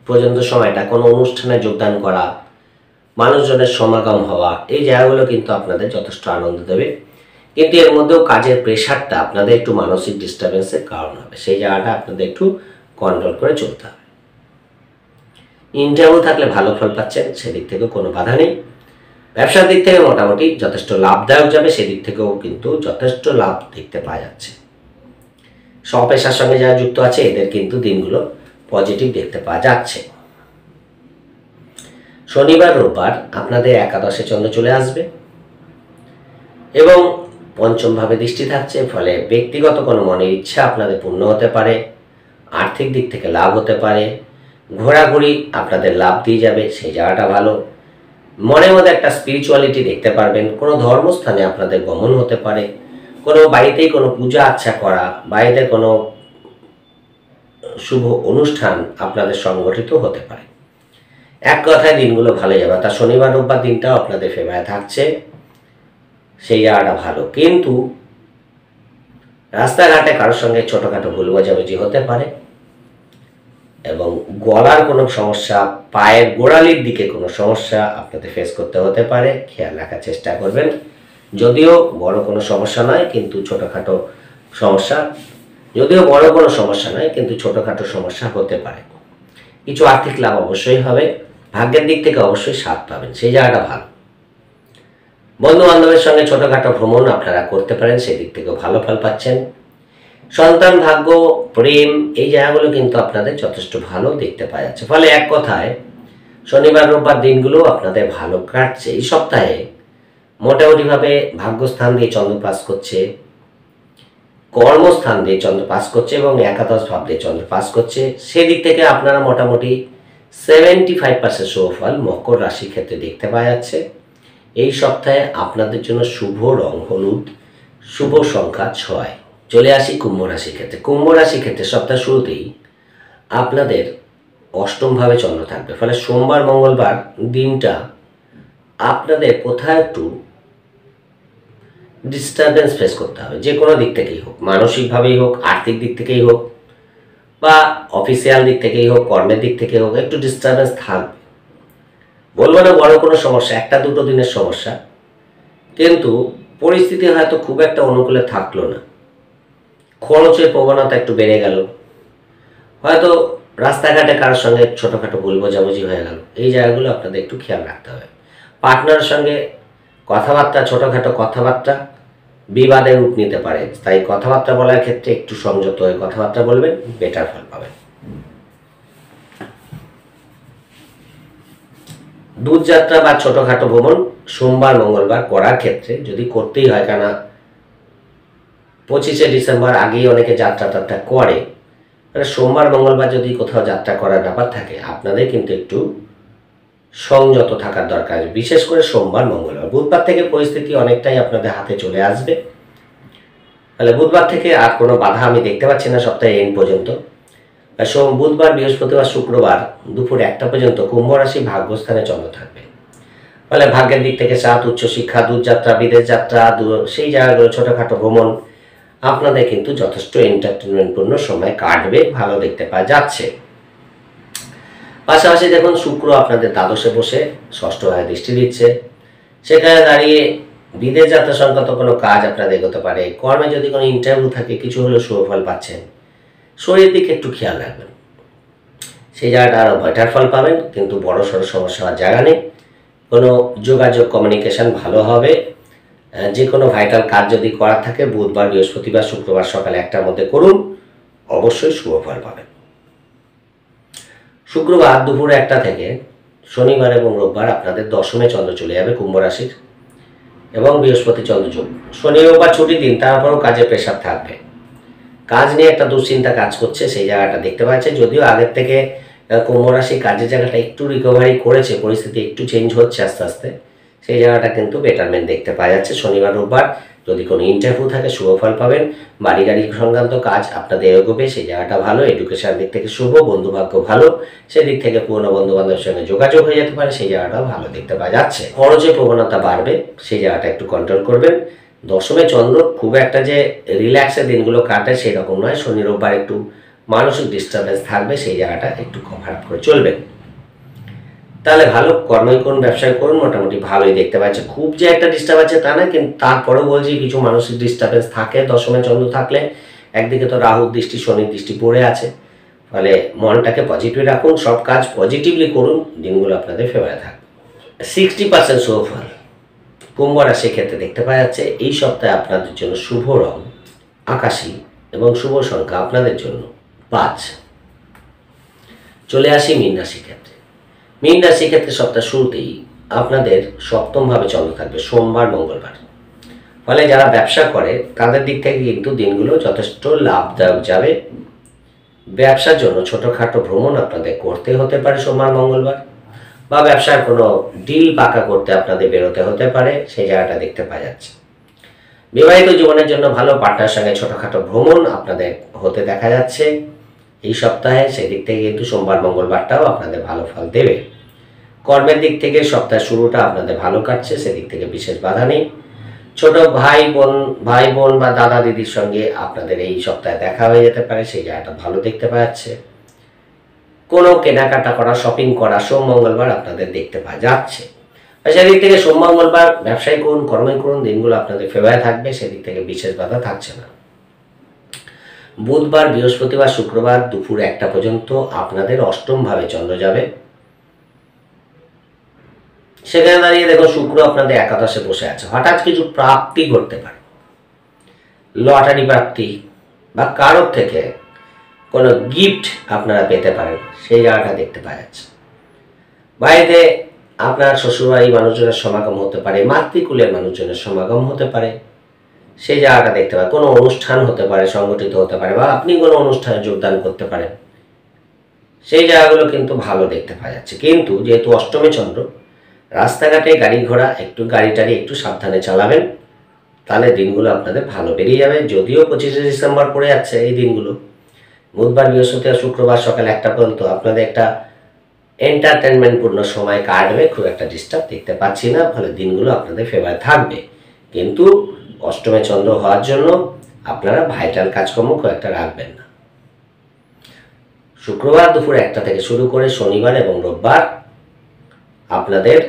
পর্যন্ত সময়টা কোনো অনুষ্ঠানে যোগদান করা, মানুষজনের সমাগম হওয়া, এই জায়গাগুলো কিন্তু আপনাদের যথেষ্ট আনন্দ দেবে। কিন্তু এর মধ্যেও কাজের প্রেশারটা আপনাদের একটু মানসিক ডিস্টারবেন্সের কারণ হবে, সেই জায়গাটা আপনাদের একটু কন্ট্রোল করে চলতে হবে। ইন্টারভিউ থাকলে ভালো ফল পাচ্ছেন, সেদিক থেকেও কোনো বাধা নেই। ব্যবসার দিক থেকে মোটামুটি যথেষ্ট লাভদায়ক যাবে, সেদিক থেকেও কিন্তু যথেষ্ট লাভ দেখতে পাওয়া যাচ্ছে। স্বপেশার সঙ্গে যারা যুক্ত আছে এদের কিন্তু দিনগুলো পজিটিভ দেখতে পাওয়া যাচ্ছে। শনিবার রোববার আপনাদের একাদশে চন্দ্র চলে আসবে এবং পঞ্চম ভাবে দৃষ্টি থাকছে, ফলে ব্যক্তিগত কোনো মনের ইচ্ছা আপনাদের পূর্ণ হতে পারে, আর্থিক দিক থেকে লাভ হতে পারে, ঘোরাঘুরি আপনাদের লাভ দিয়ে যাবে, সেই জায়গাটা ভালো। মনের মধ্যে একটা স্পিরিচুয়ালিটি দেখতে পারবেন, কোনো ধর্মস্থানে আপনাদের গমন হতে পারে, কোনো বাড়িতেই কোনো পূজা আচ্ছা করা, বাড়িতে কোনো শুভ অনুষ্ঠান আপনাদের সংগঠিত হতে পারে। এক কথায় দিনগুলো ভালো যাবে, তা শনিবার রোববার দিনটাও আপনাদের ফেভারে থাকছে, সেই জায়গাটা ভালো। কিন্তু রাস্তাঘাটে কারোর সঙ্গে ছোটোখাটো ভুল বোঝাবুঝি হতে পারে এবং গলার কোনো সমস্যা, পায়ের গোড়ালির দিকে কোনো সমস্যা আপনাদের ফেস করতে হতে পারে, খেয়াল রাখার চেষ্টা করবেন। যদিও বড় কোনো সমস্যা নয়, কিন্তু ছোটোখাটো সমস্যা, যদিও বড় কোনো সমস্যা নয় কিন্তু ছোটোখাটো সমস্যা হতে পারে। কিছু আর্থিক লাভ অবশ্যই হবে, ভাগ্যের দিক থেকে অবশ্যই স্বাদ পাবেন, সেই জায়গাটা ভালো। বন্ধু বান্ধবের সঙ্গে ছোটোখাটো ভ্রমণ আপনারা করতে পারেন, সেই দিক থেকেও ভালো ফল পাচ্ছেন। সন্তান ভাগ্য, প্রেম, এই জায়গাগুলো কিন্তু আপনাদের যথেষ্ট ভালো দেখতে পাওয়া যাচ্ছে। ফলে এক কথায় শনিবার রোববার দিনগুলো আপনাদের ভালো কাটছে। এই সপ্তাহে মোটামুটিভাবে ভাগ্যস্থান দিয়ে চন্দ্র পাস করছে, কর্মস্থান দিয়ে চন্দ্র পাস করছে এবং একাদশ ভাব দিয়ে চন্দ্র পাস করছে। সেদিক থেকে আপনারা মোটামুটি 75% শুভফল মকর রাশির ক্ষেত্রে দেখতে পাওয়া যাচ্ছে। এই সপ্তাহে আপনাদের জন্য শুভ রং হলুদ, শুভ সংখ্যা 6। চলে আসি কুম্ভ রাশির ক্ষেত্রে। কুম্ভ রাশির ক্ষেত্রে সপ্তাহ শুরুতেই আপনাদের অষ্টমভাবে চন্দ্র থাকবে, ফলে সোমবার মঙ্গলবার দিনটা আপনাদের কোথাও একটু ডিস্টারবেন্স ফেস করতে হবে, যে কোনো দিক থেকেই হোক, মানসিকভাবেই হোক, আর্থিক দিক থেকেই হোক, বা অফিসিয়াল দিক থেকেই হোক, কর্মের দিক থেকে হোক, একটু ডিস্টারবেন্স থাকবে। বলবো না বড় কোনো সমস্যা, একটা দুটো দিনের সমস্যা, কিন্তু পরিস্থিতি হয়তো খুব একটা অনুকূলে থাকলো না, খরচের প্রবণতা একটু বেড়ে গেল, হয়তো রাস্তাঘাটে কারোর সঙ্গে ছোটোখাটো ভুল বোঝাবুঝি হয়ে গেল, এই জায়গাগুলো আপনাদের একটু খেয়াল রাখতে হবে। পার্টনারের সঙ্গে কথাবার্তা, ছোটোখাটো কথাবার্তা বিবাদের রূপ নিতে পারে, তাই কথাবার্তা বলার ক্ষেত্রে একটু সংযত হয়ে কথাবার্তা বলবেন, বেটার ফল পাবেন। দূরযাত্রা বা ছোটোখাটো ভ্রমণ সোমবার মঙ্গলবার করার ক্ষেত্রে যদি করতেই হয়, কেন 25শে ডিসেম্বর আগেই অনেকে যাত্রা করে, মানে সোমবার মঙ্গলবার যদি কোথাও যাত্রা করার ব্যাপার থাকে আপনাদের কিন্তু একটু সংযত থাকার দরকার, বিশেষ করে সোমবার মঙ্গলবার। বুধবার থেকে পরিস্থিতি অনেকটাই আপনাদের হাতে চলে আসবে, তাহলে বুধবার থেকে আর কোনো বাধা আমি দেখতে পাচ্ছি না সপ্তাহে এন্ড পর্যন্ত। বুধবার বৃহস্পতিবার শুক্রবার দুপুর 1টা পর্যন্ত কুম্ভ রাশি ভাগ্যস্থানে চন্দ্র থাকবে, ফলে ভাগ্যের দিক থেকে সাত, উচ্চশিক্ষা, দূরযাত্রা, বিদেশ যাত্রা, সেই জায়গাগুলো ছোটোখাটো ভ্রমণ আপনাদের কিন্তু যথেষ্ট এন্টারটেনমেন্টপূর্ণ সময় কাটবে, ভালো দেখতে পাওয়া যাচ্ছে। পাশাপাশি দেখুন শুক্র আপনাদের দ্বাদশে বসে ষষ্ঠভাবে দৃষ্টি দিচ্ছে, সেখানে দাঁড়িয়ে বিদেশ যাত্রা সংক্রান্ত কোনো কাজ আপনাদের এগোতে পারে, কর্মে যদি কোনো ইন্টারভিউ থাকে কিছু হলেও শুভফল পাচ্ছেন। শরীরের দিকে একটু খেয়াল রাখবেন, সেই জায়গাটা আরও বেটার ফল পাবেন, কিন্তু বড় সড়ো সমস্যা হওয়ার জায়গা নেই। কোনো যোগাযোগ কমিউনিকেশন ভালো হবে, যে কোনো ভাইটাল কাজ যদি করার থাকে বুধবার, বৃহস্পতিবার, শুক্রবার সকালে 1টার মধ্যে করুন, অবশ্যই শুভ ফল পাবেন। শুক্রবার দুপুর 1টা থেকে শনিবার এবং রোববার আপনাদের দশমে চন্দ্র চলে যাবে কুম্ভ রাশির, এবং বৃহস্পতি চন্দ্র যোগ। শনি রোববার ছুটির দিন, তারপরেও কাজে প্রেশার থাকবে, কাজ নিয়ে একটা দুশ্চিন্তা কাজ করছে, সেই জায়গাটা দেখতে পাচ্ছে। যদিও আগের থেকে কুম্ভ রাশি কাজের জায়গাটা একটু রিকভারি করেছে, পরিস্থিতি একটু চেঞ্জ হচ্ছে আস্তে আস্তে, সেই জায়গাটা কিন্তু বেটারমেন্ট দেখতে পাওয়া যাচ্ছে। শনিবার রোববার যদি কোনো ইন্টারভিউ থাকে শুভ ফল পাবেন, বাড়ি গাড়ি সংক্রান্ত কাজ আপনাদের এগোবে, সেই জায়গাটা ভালো। এডুকেশন দিক থেকে শুভ, বন্ধুভাগ্য ভালো, সেদিক থেকে পুরনো বন্ধু বান্ধবের সঙ্গে যোগাযোগ হয়ে যেতে পারে, সেই জায়গাটাও ভালো দেখতে পাওয়া যাচ্ছে। খরচের প্রবণতা বাড়বে, সেই জায়গাটা একটু কন্ট্রোল করবেন। দশমে চন্দ্র খুব একটা যে রিল্যাক্সের দিনগুলো কাটে সেই রকম নয়, শনি রোববার একটু মানসিক ডিস্টারবেন্স থাকবে, সেই জায়গাটা একটু খারাপ করে চলবেন। তাহলে ভালো, কর্মই করুন, ব্যবসায় করুন, মোটামুটি ভালোই দেখতে পাচ্ছে। খুব যে একটা ডিস্টার্ব আছে তা না, কিন্তু তারপরেও বলছি কিছু মানসিক ডিস্টারবেন্স থাকে দশমে চন্দ্র থাকলে। একদিকে তো রাহুর দৃষ্টি, শনির দৃষ্টি পড়ে আছে, ফলে মনটাকে পজিটিভ রাখুন, সব কাজ পজিটিভলি করুন, দিনগুলো আপনাদের ফেভারে থাকবে। 60% শুভ ফল কুম্ভ রাশির ক্ষেত্রে দেখতে পাওয়া যাচ্ছে। এই সপ্তাহে আপনাদের জন্য শুভ রং আকাশী এবং শুভ সংখ্যা আপনাদের জন্য 5। চলে আসি মীন রাশির ক্ষেত্রে। মীন রাশির ক্ষেত্রে সপ্তাহ শুরুতেই আপনাদের সপ্তমভাবে চন্দ্র থাকবে, সোমবার মঙ্গলবার, ফলে যারা ব্যবসা করে তাদের দিক থেকে কিন্তু দিনগুলো যথেষ্ট লাভদায়ক যাবে। ব্যবসার জন্য ছোটোখাটো ভ্রমণ আপনাদের করতে হতে পারে সোমবার মঙ্গলবার, বা ব্যবসার কোনো ডিল পাকা করতে আপনাদের বেরোতে হতে পারে, সেই জায়গাটা দেখতে পাওয়া যাচ্ছে। বিবাহিত জীবনের জন্য ভালো, পার্টনার সঙ্গে ছোটোখাটো ভ্রমণ আপনাদের হতে দেখা যাচ্ছে এই সপ্তাহে, সেদিক থেকে কিন্তু সোমবার মঙ্গলবারটাও আপনাদের ভালো ফল দেবে। কর্মের দিক থেকে সপ্তাহের শুরুটা আপনাদের ভালো কাটছে, সেদিক থেকে বিশেষ বাধা নেই। ছোট ভাই বোন বা দাদা দিদির সঙ্গে আপনাদের এই সপ্তাহে দেখা হয়ে যেতে পারে, সেই জায়গাটা ভালো দেখতে পাওয়া যাচ্ছে। কোনো কেনাকাটা করা, শপিং করা সোম মঙ্গলবার আপনাদের দেখতে পাওয়া যাচ্ছে। সেদিক থেকে সোম মঙ্গলবার ব্যবসায় করুন, কর্মই করুন, দিনগুলো আপনাদের ফেভারে থাকবে, সেদিক থেকে বিশেষ বাধা থাকছে না। বুধবার, বৃহস্পতিবার, শুক্রবার দুপুর 1টা পর্যন্ত আপনাদের অষ্টমভাবে চন্দ্র যাবে। সেখানে দাঁড়িয়ে দেখো শুক্র আপনাদের একাদশে বসে আছে, হঠাৎ কিছু প্রাপ্তি ঘটতে পারে, লটারি প্রাপ্তি বা কারোর থেকে কোনো গিফট আপনারা পেতে পারেন, সেই জায়গাটা দেখতে পাওয়া যাচ্ছে। বাড়িতে আপনার শ্বশুরবাড়ির মানুষজনের সমাগম হতে পারে, মাতৃকুলের মানুষজনের সমাগম হতে পারে, সেই জায়গাটা দেখতে পারে। কোনো অনুষ্ঠান হতে পারে, সংগঠিত হতে পারে, বা আপনি কোনো অনুষ্ঠানে যোগদান করতে পারেন, সেই জায়গাগুলো কিন্তু ভালো দেখতে পাওয়া যাচ্ছে। কিন্তু যেহেতু অষ্টমে চন্দ্র, রাস্তাঘাটে গাড়ি ঘোড়া একটু গাড়ি একটু সাবধানে চালাবেন, তাহলে দিনগুলো আপনাদের ভালো বেরিয়ে যাবে। যদিও 25শে ডিসেম্বর পড়ে যাচ্ছে, এই দিনগুলো বুধবার, বৃহস্পতিবার, শুক্রবার সকাল 1টা পর্যন্ত আপনাদের একটা এন্টারটেনমেন্টপূর্ণ সময় কাটবে, খুব একটা ডিস্টার্ব দেখতে পাচ্ছি না, ফলে দিনগুলো আপনাদের ফেভারে থাকবে। কিন্তু অষ্টমে চন্দ্র হওয়ার জন্য আপনারা ভাইটাল কাজকর্ম খুব একটা রাখবেন না। শুক্রবার দুপুর 1টা থেকে শুরু করে শনিবার এবং রোববার আপনাদের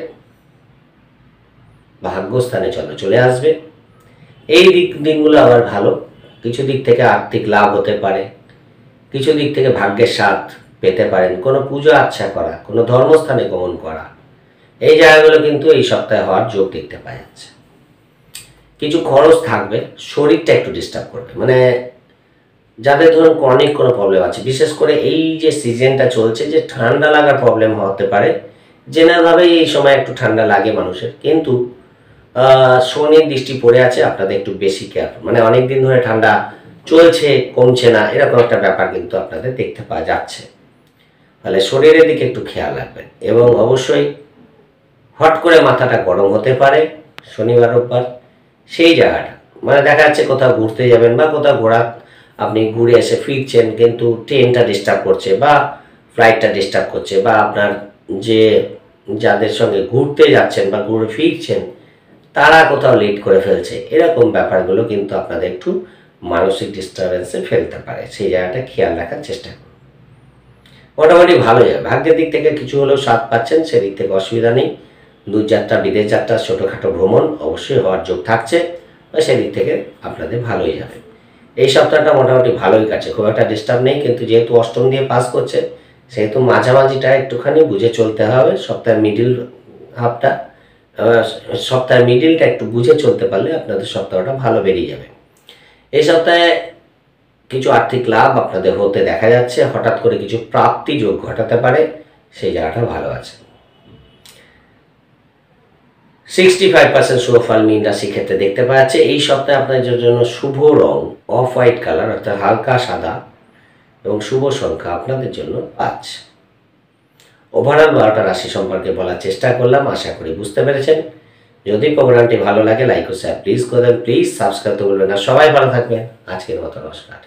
ভাগ্যস্থানে চন্দ্র চলে আসবে। এই দিনগুলো আবার ভালো, কিছু দিক থেকে আর্থিক লাভ হতে পারে, কিছু দিক থেকে ভাগ্যের স্বাদ পেতে পারেন, কোনো পুজো আচ্ছা করা, কোনো ধর্মস্থানে গমন করা, এই জায়গাগুলো কিন্তু এই সপ্তাহে হওয়ার যোগ দেখতে পাওয়া যাচ্ছে। কিছু খরচ থাকবে, শরীরটা একটু ডিস্টার্ব করবে, মানে যাদের ধরুন ক্রনিক কোনো প্রবলেম আছে, বিশেষ করে এই যে সিজনটা চলছে, যে ঠান্ডা লাগার প্রবলেম হতে পারে। জেনারেলভাবেই এই সময় একটু ঠান্ডা লাগে মানুষের, কিন্তু শনির দৃষ্টি পড়ে আছে, আপনাদের একটু বেশি কেয়ারফুল, মানে অনেক দিন ধরে ঠান্ডা চলছে, কমছে না, এরকম একটা ব্যাপার কিন্তু আপনাদের দেখতে পাওয়া যাচ্ছে। তাহলে শরীরের দিকে একটু খেয়াল রাখবেন, এবং অবশ্যই হট করে মাথাটা গরম হতে পারে শনিবার রোববার, সেই জায়গাটা মানে দেখা যাচ্ছে কোথাও ঘুরতে যাবেন বা কোথাও আপনি ঘুরে এসে ফিরছেন, কিন্তু ট্রেনটা ডিস্টার্ব করছে বা ফ্লাইটটা ডিস্টার্ব করছে, বা আপনার যাদের সঙ্গে ঘুরতে যাচ্ছেন বা ঘুরে ফিরছেন তারা কোথাও লেট করে ফেলছে, এরকম ব্যাপারগুলো কিন্তু আপনাদের একটু মানসিক ডিস্টারবেন্সে ফেলতে পারে, সেই জায়গাটা খেয়াল রাখার চেষ্টা করুন। মোটামুটি ভালো যাবে, ভাগ্যের দিক থেকে কিছু হলেও স্বাদ পাচ্ছেন, সেদিক থেকে অসুবিধা নেই। দূর যাত্রা, বিদেশ যাত্রা, ছোটোখাটো ভ্রমণ অবশ্যই হওয়ার যোগ থাকছে, সেদিক থেকে আপনাদের ভালোই যাবে। এই সপ্তাহটা মোটামুটি ভালোই কাটছে, খুব একটা ডিস্টার্ব নেই, কিন্তু যেহেতু অষ্টম দিয়ে পাস করছে, সেহেতু মাঝামাঝিটা একটুখানি বুঝে চলতে হবে। সপ্তাহের মিডিল হাফটা সপ্তাহের মিডিলটা একটু বুঝে চলতে পারলে আপনাদের সপ্তাহটা ভালো বেরিয়ে যাবে। এই সপ্তাহে কিছু আর্থিক লাভ আপনাদের হতে দেখা যাচ্ছে, হঠাৎ করে কিছু প্রাপ্তি যোগ ঘটাতে পারে, সেই জায়গাটা ভালো আছে। 65% শুভ ফল মীন রাশি ক্ষেত্রে দেখতে পাওয়া যাচ্ছে। এই সপ্তাহে আপনাদের জন্য শুভ রং অফ হোয়াইট কালার অর্থাৎ হালকা সাদা এবং শুভ সংখ্যা আপনাদের জন্য 5। ওভারঅল 12টা রাশি সম্পর্কে বলার চেষ্টা করলাম, আশা করি বুঝতে পেরেছেন। যদি প্রোগ্রামটি ভালো লাগে লাইক ও শেয়ার প্লিজ করে দেন, প্লিজ সাবস্ক্রাইব তো বলবেন না। সবাই ভালো থাকবেন, আজকের মতো নমস্কার।